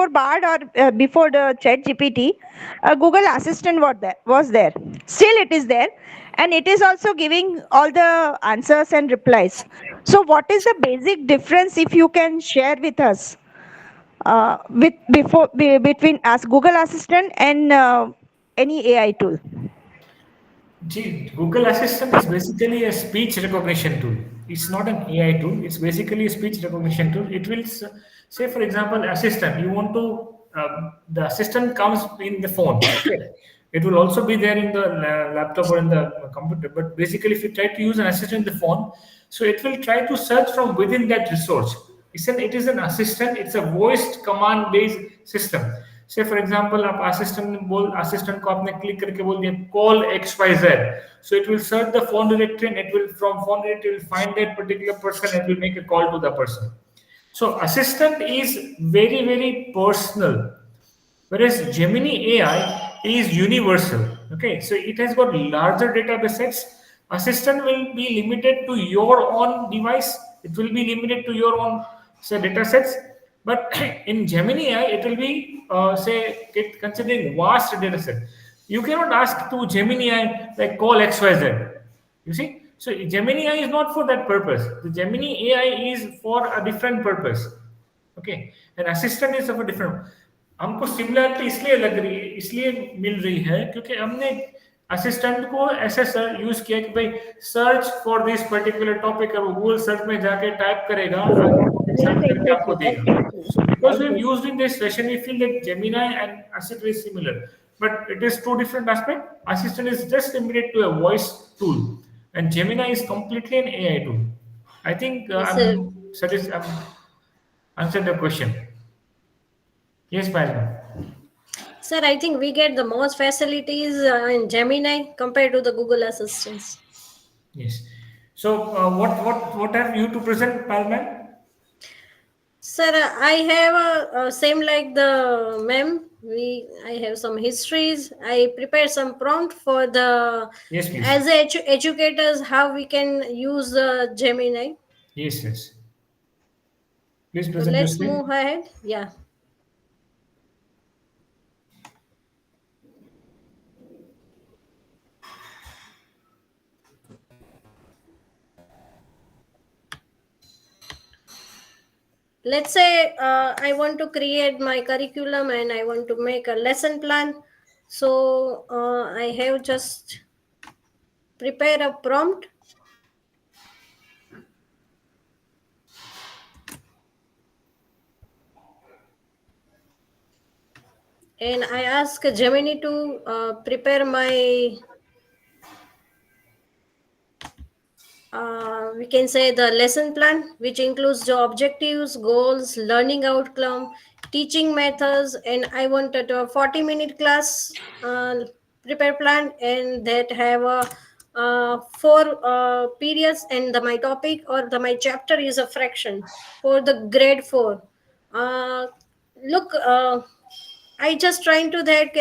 Bard or before the Chat GPT, Google Assistant was there. Still, it is there, and it is also giving all the answers and replies. So, what is the basic difference, if you can share with us, between Google Assistant and any AI tool? Gee, Google Assistant is basically a speech recognition tool. It's not an AI tool. It's basically a speech recognition tool. It will say, for example, assistant. You want to the assistant comes in the phone. Okay, it will also be there in the laptop or in the computer. But basically, if you try to use an assistant in the phone, so it will try to search from within that resource. It is an assistant. It's a voiced command based system. से for example आप assistant को आपने click करके बोल दिया call XYZ, so it will search the phone directory and it will from phone directory it will find that particular person and will make a call to the person. So assistant is very personal, whereas Gemini AI is universal. Okay, so it has got larger database sets. Assistant will be limited to your own device. It will be limited to your own say data sets. But in Gemini AI, it will be considering vast data set. You cannot ask to Gemini AI like call XYZ. You see, so Gemini AI is not for that purpose. The Gemini AI is for a different purpose. Okay and assistant is of a different. हमको similarity इसलिए लग रही है, इसलिए मिल रही है क्योंकि हमने असिस्टेंट को ऐसे सर यूज किया कि भाई search for this particular topic, और गूगल सर्च में जाके टाइप करेगा और सर्च करके आपको देगा. So because we've used in this session, we feel that Gemini and Assistant is similar, but it is two different aspects. Assistant is just limited to a voice tool, and Gemini is completely an AI tool. I think I'm answered the question. Yes, Padma. Sir, I think we get the most facilities in Gemini compared to the Google Assistants. Yes. So, what have you to present, Palman? Sir, I have same like the ma'am. I have some histories. I prepare some prompt for the yes, please. As educators how we can use the Gemini. Yes. Please So present. let's move ahead. Yeah. Let's say I want to create my curriculum and I want to make a lesson plan. So I have just prepare a prompt. And I ask Gemini to prepare my we can say the lesson plan, which includes the objectives, goals, learning outcome, teaching methods, and I wanted a 40-minute class prepare plan, and that have a four periods, and my topic or my chapter is a fraction for the grade 4. Look, I just trying to that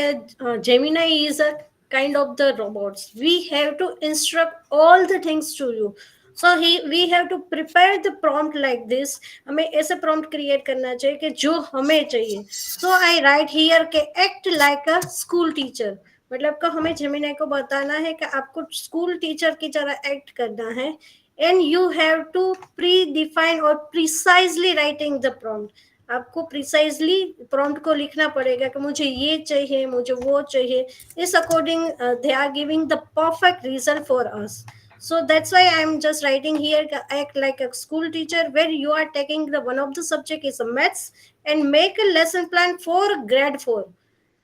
Gemini is a kind of the robots. We have to instruct all the things to you. So we have to prepare the prompt like this. हमें ऐसे prompt create करना चाहिए कि जो हमें चाहिए. So I write here कि act like a school teacher. मतलब कि हमें Gemini को बताना है कि आपको school teacher की तरह act करना है. And you have to predefine or precisely writing the prompt. आपको प्रिसाइजली प्रॉम्प्ट को लिखना पड़ेगा कि मुझे ये चाहिए, मुझे वो चाहिए. इस according they are giving the perfect result for us. So that's why I'm just writing here act like a school teacher, where you are taking the one of the subject is a maths and make a lesson plan for grade 4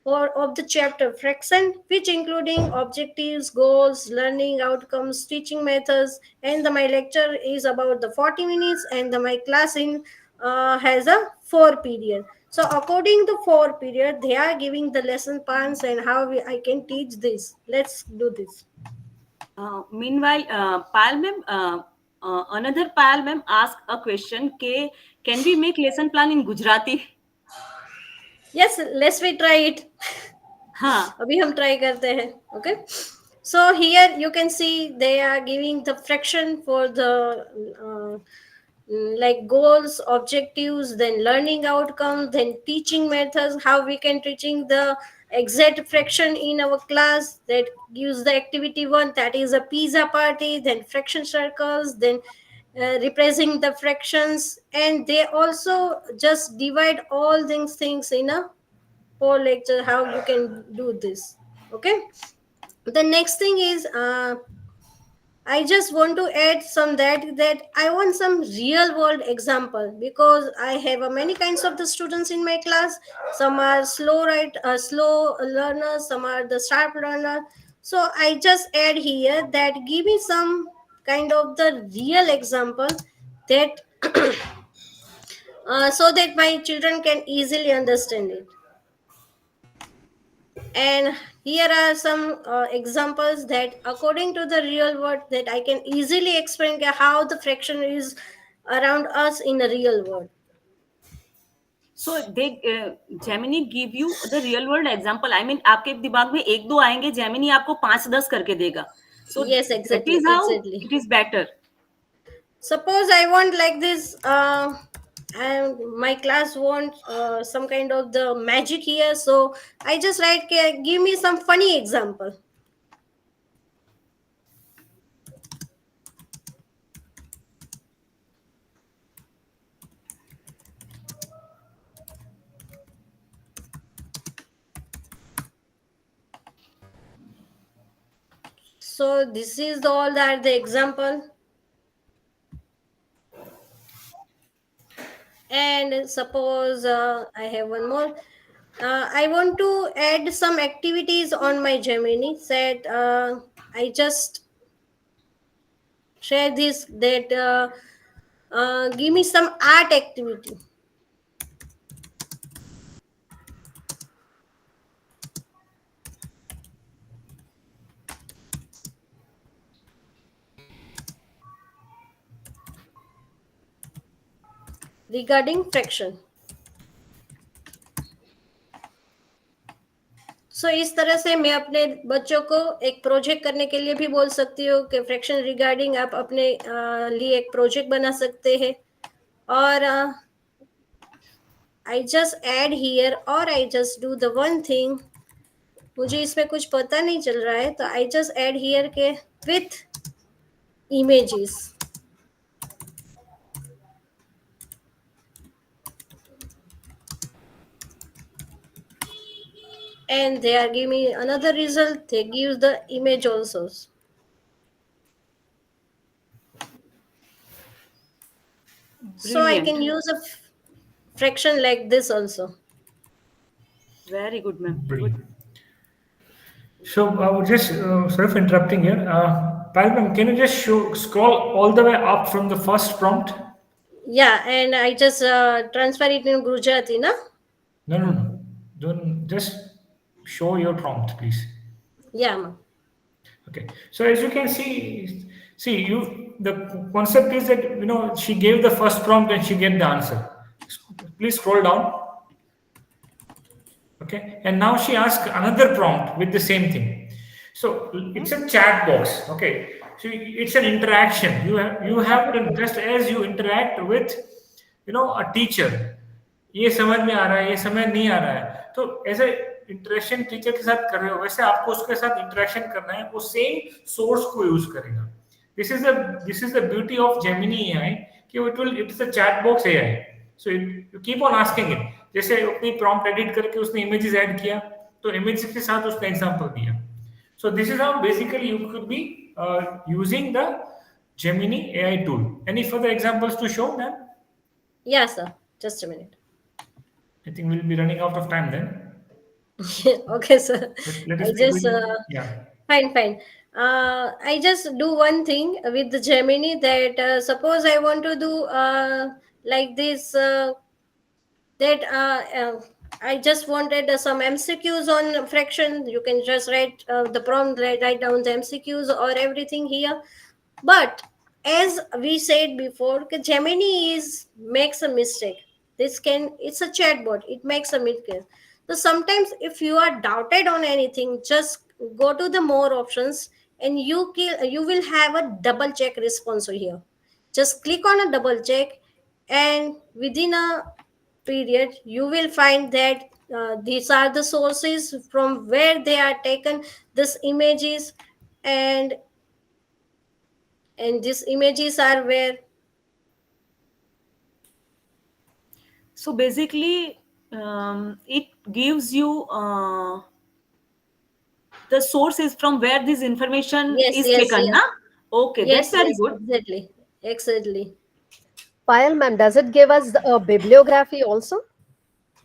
or of the chapter fraction, which including objectives, goals, learning outcomes, teaching methods, and my lecture is about the 40 minutes, and my class in has a 4 period. So according to 4 period, they are giving the lesson plans and how I can teach this. Let's do this. Meanwhile, Pal ma'am, another Pal ma'am asked a question: can we make lesson plan in Gujarati? Yes, let's we try it. हाँ. अभी हम try करते हैं. Okay, so here you can see they are giving the fraction for the uh, like goals, objectives, then learning outcomes, then teaching methods, how we can teaching the exact fraction in our class. That gives the activity one, that is a pizza party, then fraction circles, then replacing the fractions, and they also just divide all these things in a whole lecture how you can do this. Okay, the next thing is I just want to add some that I want some real world example, because I have many kinds of the students in my class. Some are slow learners, some are the sharp learner. So I just add here that give me some kind of the real example that so that my children can easily understand it. And here are some examples that according to the real world that I can easily explain how the fraction is around us in the real world. So they Gemini give you the real world example. I mean, आपके दिमाग में एक दो आएंगे, Gemini आपको 5-10 करके देगा. So Yes, that exactly, is how exactly. it is better. Suppose I want like this and my class want some kind of the magic here, so I just write give me some funny example. So this is all that the example. And suppose I have one more. I want to add some activities on my Gemini. Said I just share this that give me some art activity. Regarding fraction. सो इस तरह से मैं अपने बच्चों को एक project करने के लिए भी बोल सकती हूँ कि फ्रैक्शन रिगार्डिंग आप अपने लिए एक प्रोजेक्ट बना सकते हैं. और आई जस्ट ऐड हियर और I just do the one thing. मुझे इसमें कुछ पता नहीं चल रहा है, तो आई जस्ट ऐड हियर के with images, and they are giving me another result. They give the image also, so I Brilliant. can use a fraction like this also. Very good, ma'am. Good. Brilliant. So I would just sort of interrupting here. Palmam, can you just scroll all the way up from the first prompt? Yeah, and I just transfer it in Gujarati, na? No. Don't just show your prompt, please. Yeah, ma'am. Okay. So as you can see you the concept is that she gave the first prompt and she get the answer. Please scroll down. Okay, and now she asks another prompt with the same thing. So it's a chat box. Okay, so it's an interaction. You have to, just as you interact with a teacher. ये समझ में आ रहा है, ये समझ नहीं आ रहा है, तो ऐसे इंटरेक्शन टीचर के साथ कर रहे हो, वैसे आपको उसके साथ इंटरेक्शन करना है, वो सेम सोर्स को यूज करेगा. This is the beauty of Gemini AI कि it's a chat box AI. So you keep on asking it. जैसे अपनी प्रॉम्प्ट एडिट करके उसने इमेजेस ऐड किया, तो इमेज के साथ उसने एग्जांपल दिया. So this is how basically you could be using the Gemini AI tool. Any further examples to show, ma'am? Yeah, sir. Just a minute. I think we'll be running out of time then. Okay, sir. Let us I be just doing, yeah. fine. I just do one thing with the Gemini that suppose I want to do like this that I just wanted some MCQs on fraction. You can just write the prompt, write down the MCQs or everything here. But as we said before, Gemini makes a mistake. It's a chatbot. It makes a mistake. So sometimes if you are doubted on anything, just go to the more options, and you will have a double check response here. Just click on a double check, and within a period you will find that these are the sources from where they are taken, this images, and these images are where. So basically, it gives you the sources from where this information Yes, is yes, taken, yes, na? Okay, that's yes, very yes, good. exactly, exactly. Payal ma'am, does it give us a bibliography also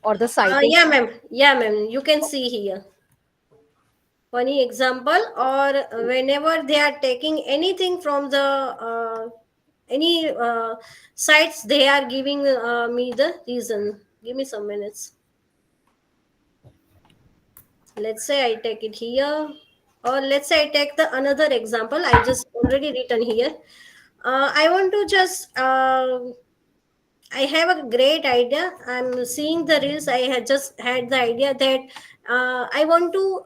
or the Yeah, citation? ma'am. Yeah, ma'am. You can see here funny example, or whenever they are taking anything from the any sites, they are giving me the reason. Give me some minutes. Let's say I take it here, or let's say I take the another example. I just already written here. I want to just I have a great idea. I'm seeing the reels. I had just had the idea that I want to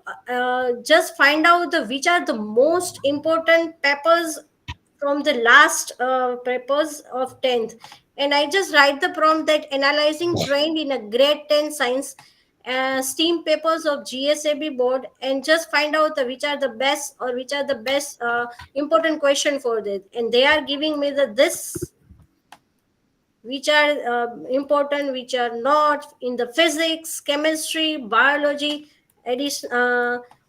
just find out the which are the most important papers from the last papers of 10th, and I just write the prompt that analyzing trend in a grade 10 science STEAM papers of GSAB board, and just find out the which are the best, or which are the best important question for that, and they are giving me the this which are important, which are not in the physics, chemistry, biology, addition,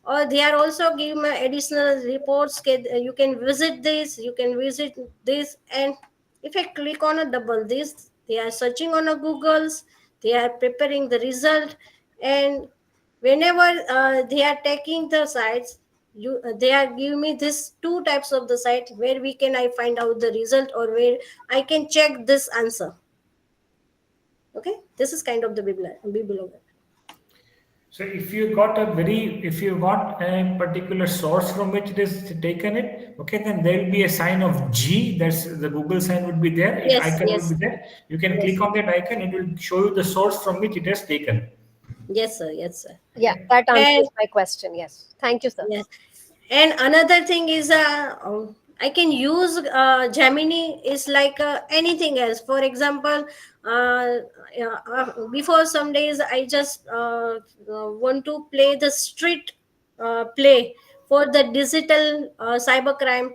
or they are also giving me additional reports. You can visit this, you can visit this, and if I click on a double this, they are searching on a Google's, they are preparing the result, and whenever they are taking the sites, they are giving me this two types of the site where we can I find out the result, or where I can check this answer. Okay, this is kind of the bibliography. So if you got a particular source from which it is taken it, okay, then there will be a sign of G. That's the Google sign would be there. It Yes, icon would yes, be there. You can yes, click on that icon. It will show you the source from which it has taken. yes, sir, yes, sir. Yeah, Okay. that And answers my question. Yes. Thank you, sir. yes, and another thing is I can use Gemini is like anything else. For example, before some days I just want to play the street play for the digital cybercrime.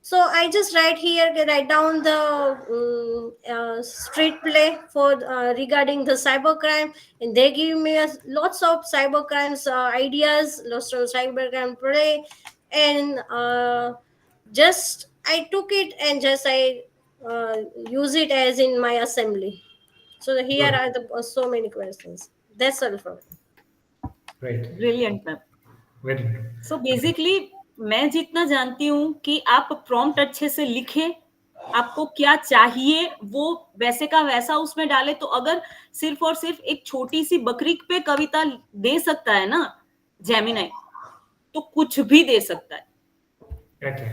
So I just write down the street play for regarding the cybercrime, and they give me lots of cybercrimes ideas, lots of cybercrime play, and just I took it and just I use it as in my assembly. So here Good. are the so many questions. That's all from me. Great. Brilliant ma'am. Very good. So basically मैं जितना जानती हूँ कि आप prompt अच्छे से लिखें, आपको क्या चाहिए वो वैसे का वैसा उसमें डाले, तो अगर सिर्फ और सिर्फ एक छोटी सी बकरी पे कविता दे सकता है ना जेमिनाई, तो कुछ भी दे सकता है. Okay.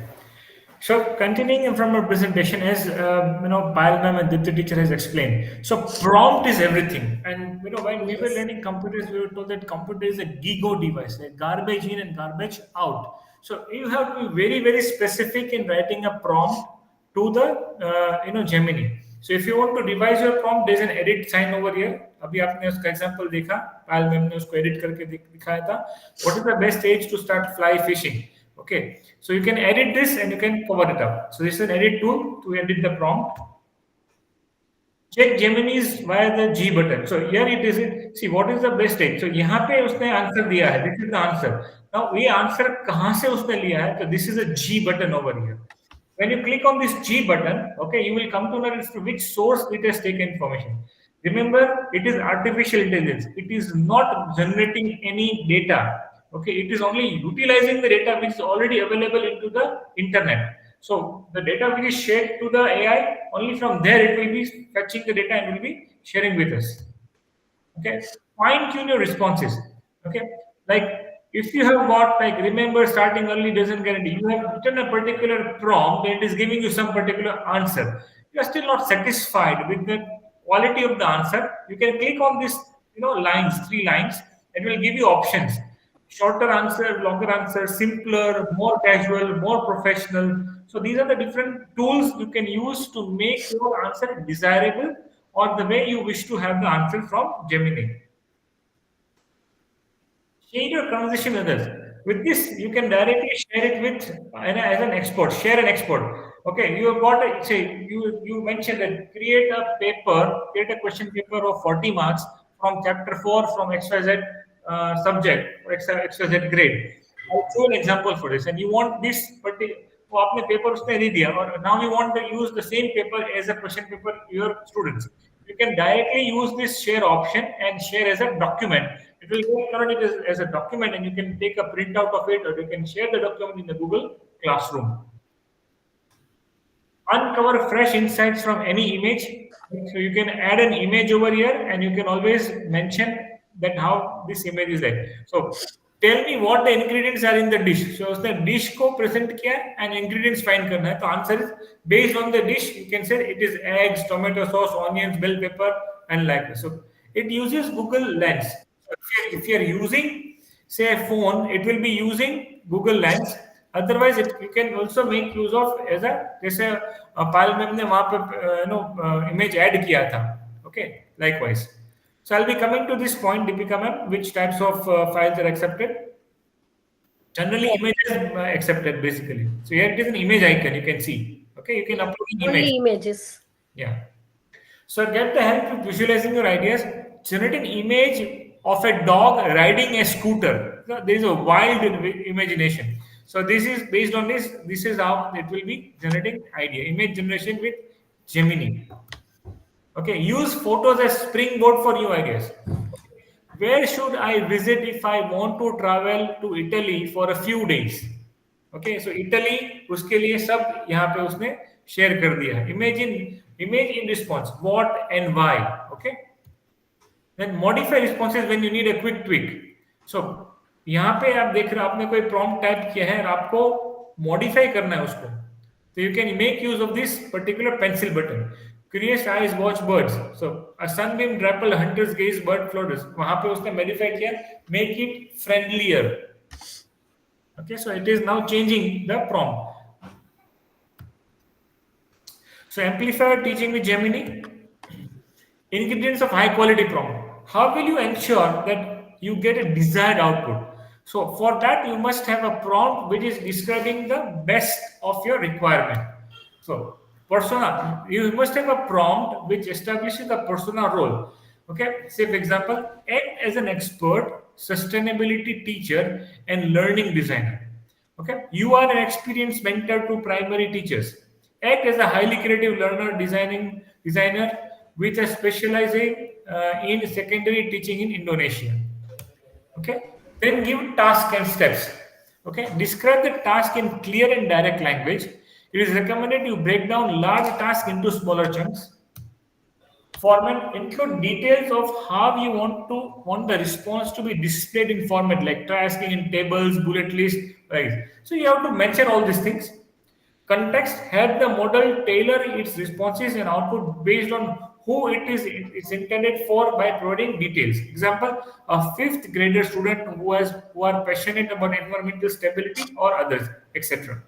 So continuing from our presentation, as Payal ma'am and Dipti teacher has explained. So prompt is everything, and when we were Yes, learning computers, we were told that computer is a GIGO device, like garbage in and garbage out. So you have to be very very specific in writing a prompt to the Gemini. So if you want to revise your prompt, there's an edit sign over here. अभी आपने उसका example देखा, पायल ma'am ने उसको edit करके दिखाया था. What is the best age to start fly fishing? Okay, so you can edit this and you can cover it up. So this is an edit tool to edit the prompt. Check Gemini's via the G button. So here it is. See what is the best age. So यहाँ पे उसने answer दिया है. This is the answer. Now ये answer कहाँ से उसने लिया है? So this is a G button over here. When you click on this G button, okay, you will come to know as to which source it has taken information. Remember, it is artificial intelligence. It is not generating any data. Okay, it is only utilizing the data which is already available into the internet. So the data which is shared to the AI, only from there it will be fetching the data and will be sharing with us. Okay, fine tune your responses. Okay, like if you have got, like, remember, starting early doesn't guarantee. You have written a particular prompt and it is giving you some particular answer. You are still not satisfied with the quality of the answer. You can click on this lines, 3 lines, It will give you options. Shorter answer, longer answer, simpler, more casual, more professional. So these are the different tools you can use to make your answer desirable or the way you wish to have the answer from Gemini. Share your conversation with others. With this, you can directly share it with as an export. Share an export. Okay, you have got a, say you mentioned that create a question paper of 40 marks from chapter 4 from XYZ subject or XYZ grade. I'll show an example for this, and you want this particular. वो आपने paper उसने दे दिया और now you want to use the same paper as a question paper to your students. You can directly use this share option and share as a document. It will go turn it as a document and you can take a printout of it or you can share the document in the Google Classroom. Uncover fresh insights from any image. So you can add an image over here and you can always mention that how this image is like. So tell me what the ingredients are in the dish. So उसने dish को present किया and ingredients find करना है. तो answer is based on the dish. You can say it is eggs, tomato sauce, onions, bell pepper, and like this. So it uses Google Lens. So if you're using say a phone, it will be using Google Lens. Otherwise, you can also make use of as a जैसे पाल ma'am ने वहाँ पे image add किया था. Okay, likewise. So I'll be coming to this point, Deepika ma'am, which types of files are accepted. Generally, images accepted basically. So here it is an image icon. You can see. Okay, you can upload an image. Only images. Yeah. So get the help with visualizing your ideas. Generate an image of a dog riding a scooter. So there is a wild imagination. So this is based on this. This is how it will be generating idea. Image generation with Gemini. Okay. Use photos as springboard for new ideas. Where should I visit if I want to travel to Italy for a few days? Okay. So Italy उसके लिए सब यहाँ पे उसने share कर दिया. Image in response, what and why. Okay. Then modify responses when you need a quick tweak. So यहाँ पे आप देख रहे हो आपने कोई prompt type किया है और आपको modify करना है उसको. So you can make use of this particular pencil button. Curious eyes watch birds. So a sunbeam dapple hunters gaze bird floaters. वहाँ पे उसने modify किया, make it friendlier. Okay, so it is now changing the prompt. So amplifier teaching with Gemini. Ingredients of high quality prompt. How will you ensure that you get a desired output? So for that, you must have a prompt which is describing the best of your requirement. So persona, you must have a prompt which establishes the persona role. Okay, say for example, act as an expert, sustainability teacher, and learning designer. Okay, you are an experienced mentor to primary teachers. Act as a highly creative learner, designer with a specializing in secondary teaching in Indonesia. Okay, then give task and steps. Okay, describe the task in clear and direct language. It is recommended you break down large tasks into smaller chunks. Format include details of how you want the response to be displayed in format like tasking in tables, bullet list, right? So you have to mention all these things. Context help the model tailor its responses and output based on who it's intended for by providing details. Example: a fifth grader student who are passionate about environmental stability or others, etc.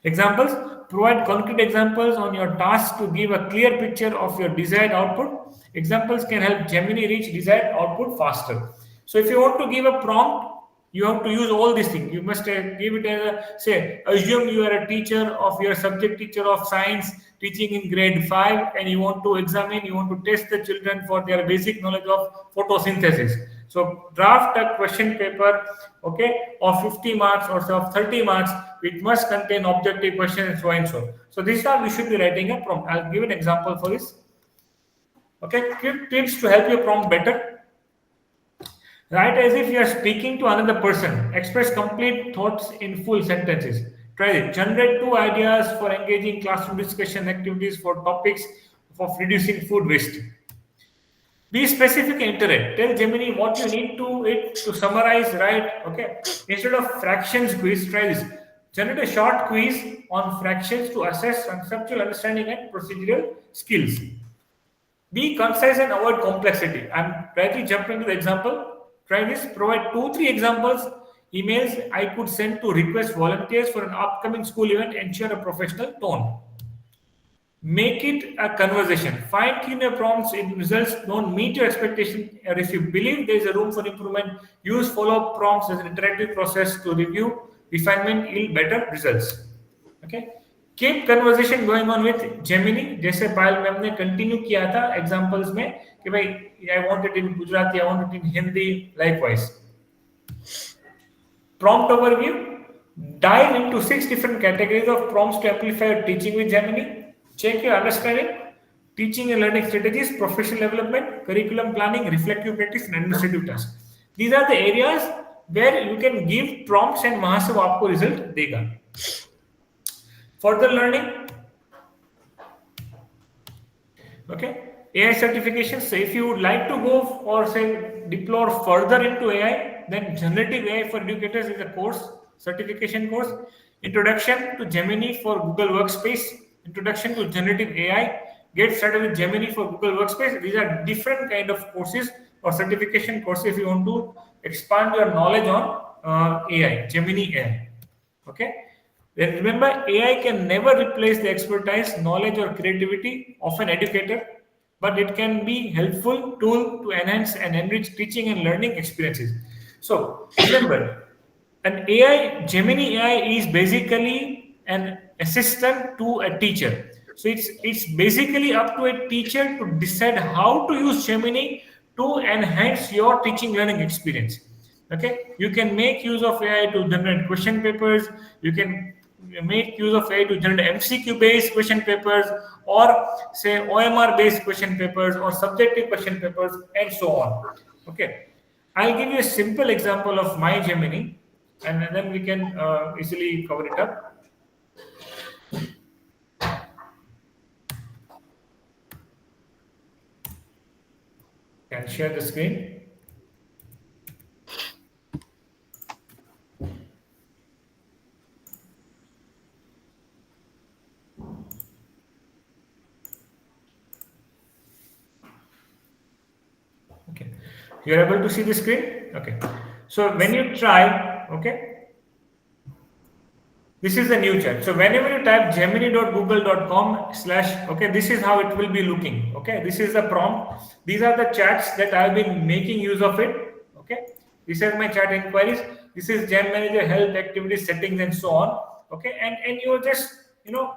Examples: provide concrete examples on your task to give a clear picture of your desired output. Examples can help Gemini reach desired output faster. So if you want to give a prompt, you have to use all these things. You must give it as a, say, assume you are a teacher of your subject teacher of science teaching in grade 5 and you want to test the children for their basic knowledge of photosynthesis. So draft a question paper, okay, of 50 marks or of 30 marks, which must contain objective questions and so and so. So this is how we should be writing a prompt. I'll give an example for this. Okay, quick tips to help your prompt better. Write as if you are speaking to another person. Express complete thoughts in full sentences. Try it. Generate 2 ideas for engaging classroom discussion activities for topics of reducing food waste. Be specific and iterate. Tell Gemini what you need to summarize, right? Okay. Instead of fractions quiz, try this. Generate a short quiz on fractions to assess conceptual understanding and procedural skills. Be concise and avoid complexity. I'm trying to jump into the example. Try this. Provide 2-3 examples. Emails I could send to request volunteers for an upcoming school event. Ensure a professional tone. Make it a conversation. Fine tune your prompts if results don't meet your expectation, or if you believe there is a room for improvement, use follow-up prompts as an interactive process to review refinement, yield better results. Okay. Keep conversation going on with Gemini. जैसे पायल ma'am ने continue किया था examples में कि भाई I want it in Gujarati, I want it in Hindi, likewise. Prompt overview. Dive into 6 different categories of prompts to amplify your teaching with Gemini. Check your understanding, teaching and learning strategies, professional development, curriculum planning, reflective practice, and administrative tasks. These are the areas where you can give prompts and वहां से वो आपको result देगा. Further learning. Okay, AI certifications. So if you would like to go or say deploy further into AI, then generative AI for educators is a course, certification course. Introduction to Gemini for Google Workspace. Introduction to generative AI. Get started with Gemini for Google Workspace. These are different kind of courses or certification courses if you want to expand your knowledge on AI, Gemini AI. Okay. Then remember, AI can never replace the expertise, knowledge, or creativity of an educator, but it can be helpful tool to enhance and enrich teaching and learning experiences. So remember, an AI, Gemini AI is basically an assistant to a teacher. So it's basically up to a teacher to decide how to use Gemini to enhance your teaching learning experience. Okay, you can make use of AI to generate question papers. You can make use of AI to generate MCQ based question papers, or say OMR based question papers, or subjective question papers, and so on. Okay, I'll give you a simple example of my Gemini, and then we can easily cover it up. Can share the screen. Okay, you're able to see the screen. Okay, so when you try, okay, this is the new chat. So whenever you type gemini.google.com/, okay, this is how it will be looking. Okay, this is the prompt. These are the chats that I've been making use of it. Okay, this is my chat inquiries. This is Gem Manager help activities settings and so on. Okay, and you're just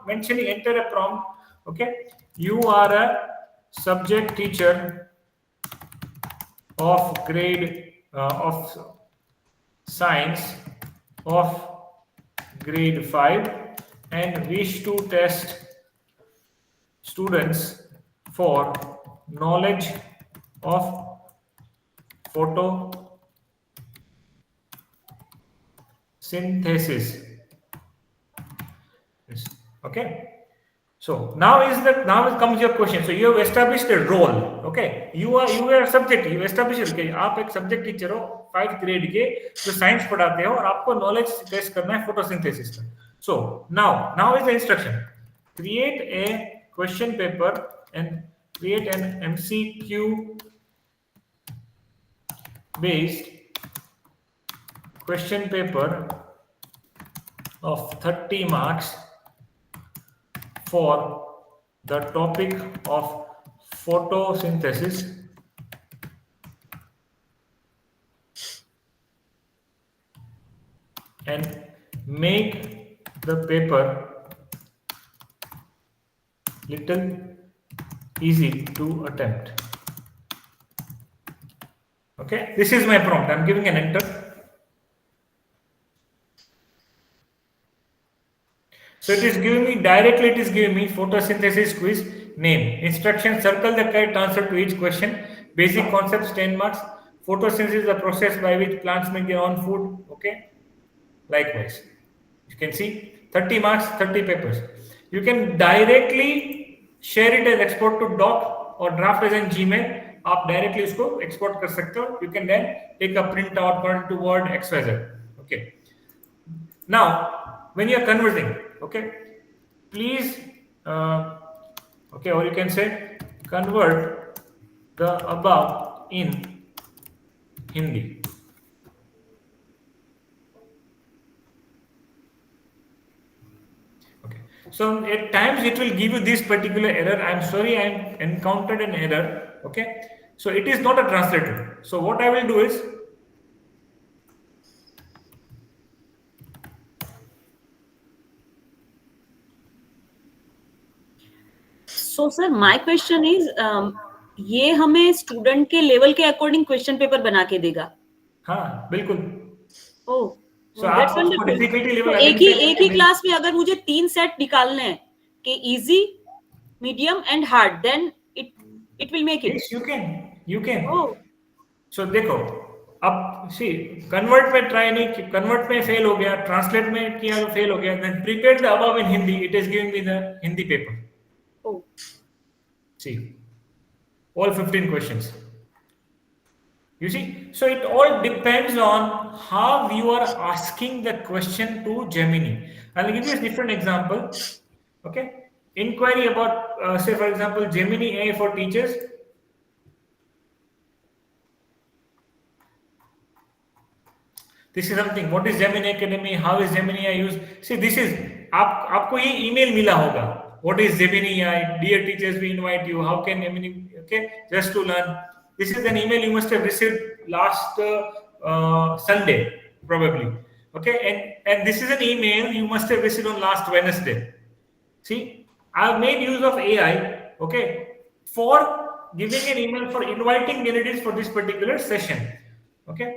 mentioning, enter a prompt. Okay, you are a subject teacher of grade of science of grade 5 and wish to test students for knowledge of photosynthesis. Yes. Okay, so now comes your question. So you have established a role. Okay, you are a subject. You established कि आप एक subject teacher हो 5th grade के जो science पढ़ाते हो और आपको knowledge test करना है photosynthesis का. So now is the instruction. Create a question paper and create an MCQ based question paper of 30 marks for the topic of photosynthesis and make the paper little easy to attempt. Okay, this is my prompt. I'm giving an enter. So it is giving me photosynthesis quiz name. Instruction: circle the correct answer to each question. Basic concepts 10 marks. Photosynthesis is the process by which plants make their own food. Okay. Likewise, you can see 30 marks, 30 papers. You can directly share it as export to doc or draft as in Gmail. आप directly उसको export कर सकते हो. You can then take a print out, convert it to Word, XYZ. Okay. Now, when you are conversing, okay, please, okay, or you can say convert the above in Hindi. Okay. So at times it will give you this particular error. I'm sorry, I encountered an error. Okay. So it is not a translator. So what I will do is, So sir, my question is, ये हमें student के level के according question paper बना के देगा? हाँ बिल्कुल. ओह, So that's आप उसको वंडरफुल. डिफिकल्टी तो लेवल एक ही आइडेंटिफाई एक ही करके क्लास में अगर मुझे 3 सेट निकालने हैं कि easy, medium and hard, then it will make it. yes, you can. Oh, So देखो, अब सी कन्वर्ट में ट्राई नहीं की, कन्वर्ट में फेल हो गया, ट्रांसलेट में किया तो फेल हो गया, then prepare the above in Hindi. It is giving me the Hindi paper. Oh. See, all 15 questions. You see, so it all depends on how you are asking the question to Gemini. I'll give you a different example. Okay, inquiry about say for example Gemini AI for teachers. This is something. What is Gemini Academy? How is Gemini AI used? See, this is आपको ये email मिला होगा. What is Gemini AI? Dear teachers, we invite you. How can Gemini? Okay, just to learn. This is an email you must have received last Sunday, probably. Okay, and this is an email you must have received on last Wednesday. See, I've made use of AI. Okay, for giving an email for inviting candidates for this particular session. Okay.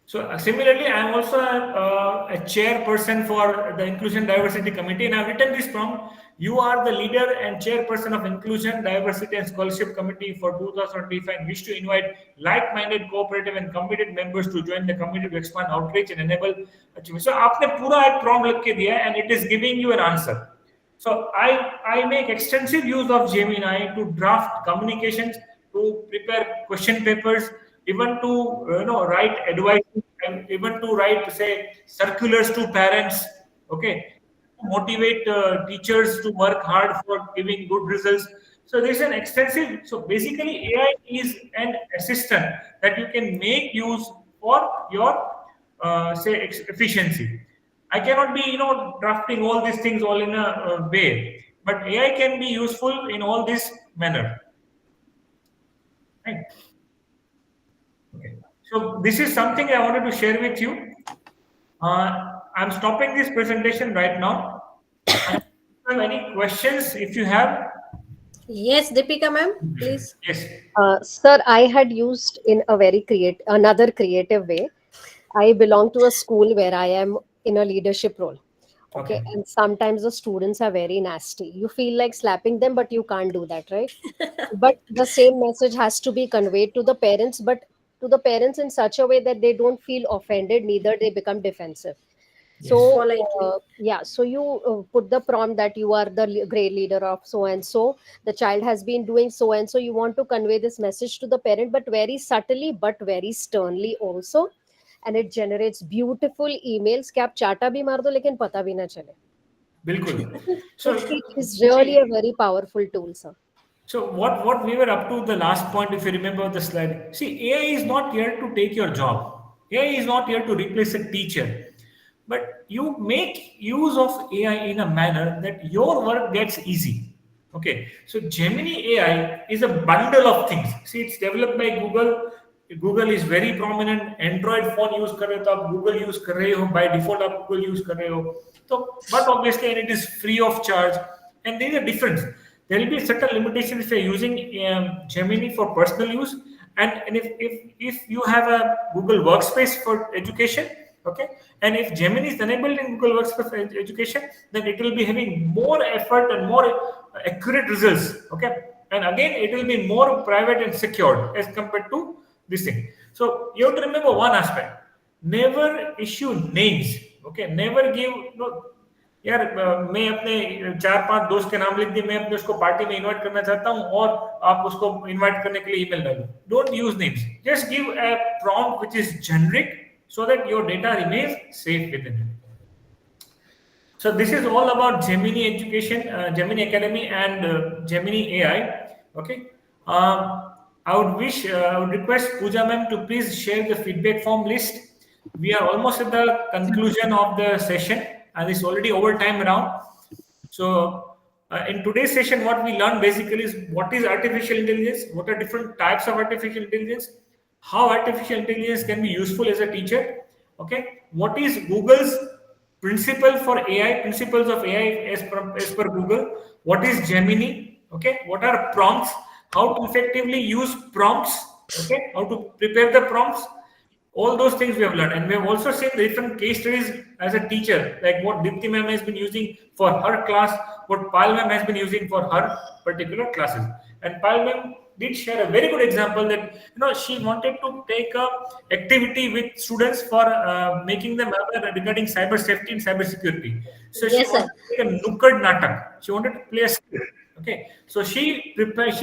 So similarly, I am also a chairperson for the Inclusion Diversity Committee, and I've written this prompt. You are the leader and chairperson of Inclusion, Diversity and Scholarship Committee for 2025 and wish to invite like-minded, cooperative and committed members to join the committee to expand outreach and enable achievement. So आपने पूरा एक prompt लिख के दिया and it is giving you an answer. So I make extensive use of Gemini to draft communications, to prepare question papers, even to write advice, and even to write say circulars to parents. Okay, motivate teachers to work hard for giving good results. So there's an extensive. So basically, AI is an assistant that you can make use for your say efficiency. I cannot be drafting all these things all in a way, but AI can be useful in all this manner. Right. Okay. So this is something I wanted to share with you. I'm stopping this presentation right now. And if you have any questions, if you have. Yes, Deepika ma'am, please. Yes. Sir, I had used in a very another creative way. I belong to a school where I am in a leadership role. Okay. Okay. And sometimes the students are very nasty. You feel like slapping them, but you can't do that, right? But the same message has to be conveyed to the parents, but to the parents in such a way that they don't feel offended, neither they become defensive. Yes. So, Politely. yeah, so you put the prompt that you are the grade leader of so and so. The child has been doing so and so. You want to convey this message to the parent, but very subtly, but very sternly also. And it generates beautiful emails कि आप चाटा भी मार दो लेकिन पता भी ना चले. बिल्कुल. So It is really a very powerful tool, sir. So what we were up to the last point, if you remember the slide. See, AI is not here to take your job. AI is not here to replace a teacher. But you make use of AI in a manner that your work gets easy. Okay. So Gemini AI is a bundle of things. See, it's developed by Google. Google is very prominent. Android phone use कर रहे हो तो आप Google use कर रहे हो. By default आप Google use कर रहे हो. So, but obviously, and it is free of charge. And there is a difference. There will be certain limitations if you're using Gemini for personal use, and if you have a Google Workspace for education, okay, and if Gemini is enabled in Google Workspace for education, then it will be having more effort and more accurate results, okay, and again it will be more private and secured as compared to this thing. So you have to remember one aspect: never issue names, okay, never give यार मैं अपने 4-5 दोस्त के नाम लिख दिए, मैं अपने उसको पार्टी में इनवाइट करना चाहता हूं और आप उसको इनवाइट करने के लिए ईमेल डालो. Don't use names, just give a prompt which is generic so that your data remains safe within it. So this is all about Gemini education, Gemini Academy and Gemini AI. Okay. I would request Pooja ma'am to please share the feedback form list. We are almost at the conclusion of the session, and it's already over time around. So, in today's session, what we learned basically is what is artificial intelligence, what are different types of artificial intelligence, how artificial intelligence can be useful as a teacher. Okay, what is Google's principle for AI, principles of AI as per Google, what is Gemini, okay, what are prompts, how to effectively use prompts, okay, how to prepare the prompts, all those things we have learned. And we have also seen the different case studies as a teacher, like what Dipti ma'am has been using for her class, what Pal ma'am has been using for her particular classes. And Pal ma'am did share a very good example that she wanted to take a activity with students for making them aware regarding cyber safety and cyber security. So she Yes, sir. wanted to take a nukkad natak. She wanted to play a script. Okay, so she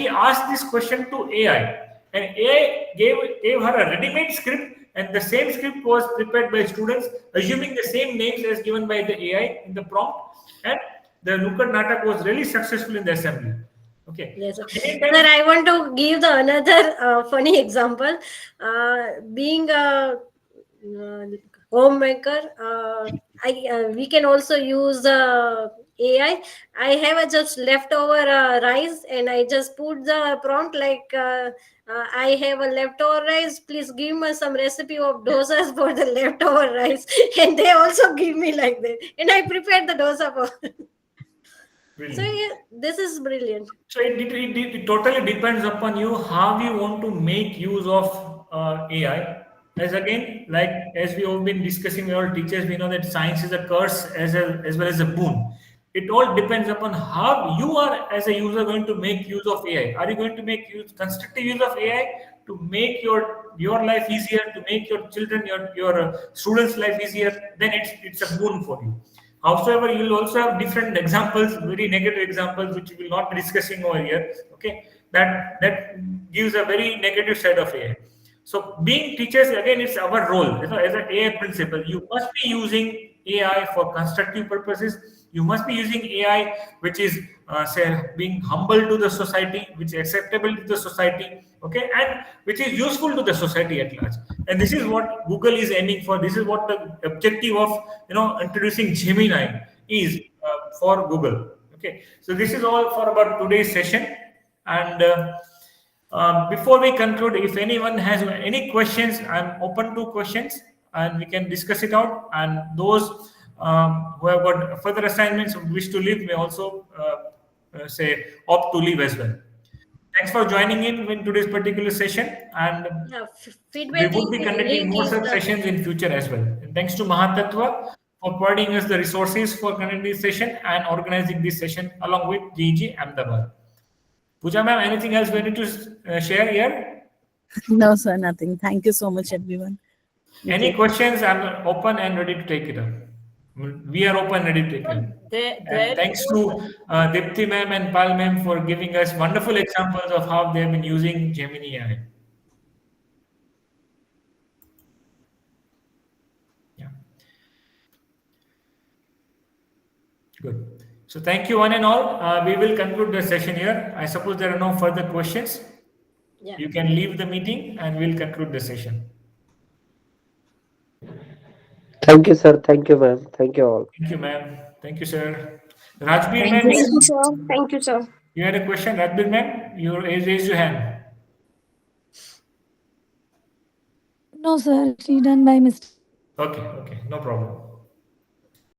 asked this question to AI, and AI gave her a ready-made script, and the same script was prepared by students, assuming the same names as given by the AI in the prompt, and the Nukkad Natak was really successful in the assembly. Okay. Yes, sir. So many Sir, times, I want to give the another funny example. Being a homemaker, we can also use AI. I have a just leftover rice, and I just put the prompt like, I have a leftover rice. Please give me some recipe of dosas for the leftover rice, and they also give me like that, and I prepared the dosa for. So really. yeah, this is brilliant. So it totally depends upon you how you want to make use of AI. As again, like as we have been discussing with our teachers, we know that science is a curse as well as a boon. It all depends upon how you are as a user going to make use of AI. Are you going to make constructive use of AI to make your life easier, to make your children, your students' life easier? Then it's a boon for you. However, you will also have different examples, very negative examples, which we will not be discussing over here. Okay, that gives a very negative side of AI. So, being teachers again, it's our role. As an AI principal, you must be using AI for constructive purposes. You must be using AI, which is say being humble to the society, which is acceptable to the society. Okay, and which is useful to the society at large. And this is what Google is aiming for. This is what the objective of introducing Gemini is for Google. Okay, so this is all for about today's session. And before we conclude, if anyone has any questions, I'm open to questions, and we can discuss it out. And those who have got further assignments who wish to leave may also say opt to leave as well. Thanks for joining in today's particular session, and Yeah, we feedback would be conducting link more is such the. sessions in future as well. And thanks to Mahatattva for providing us the resources for conducting this session and organizing this session along with GEG Ahmedabad. Pooja ma'am, anything else we need to share here? No, sir, nothing. Thank you so much, everyone. Any questions? I'm open and ready to take it up. We are open, ready to take it up. And there thanks to Dipti ma'am and Pal ma'am for giving us wonderful examples of how they have been using Gemini AI. Yeah. Good. So thank you one and all. We will conclude the session here. I suppose there are no further questions. Yeah. You can leave the meeting and we'll conclude the session. Thank you, sir. Thank you, ma'am. Thank you all. Thank you, ma'am. Thank you, sir. Rajbir Thank ma'am, you, Thank sir. you, sir. Thank you, sir. you had a question, Rajbir ma'am? You raised your hand. No, sir, she done by mistake. Okay, no problem.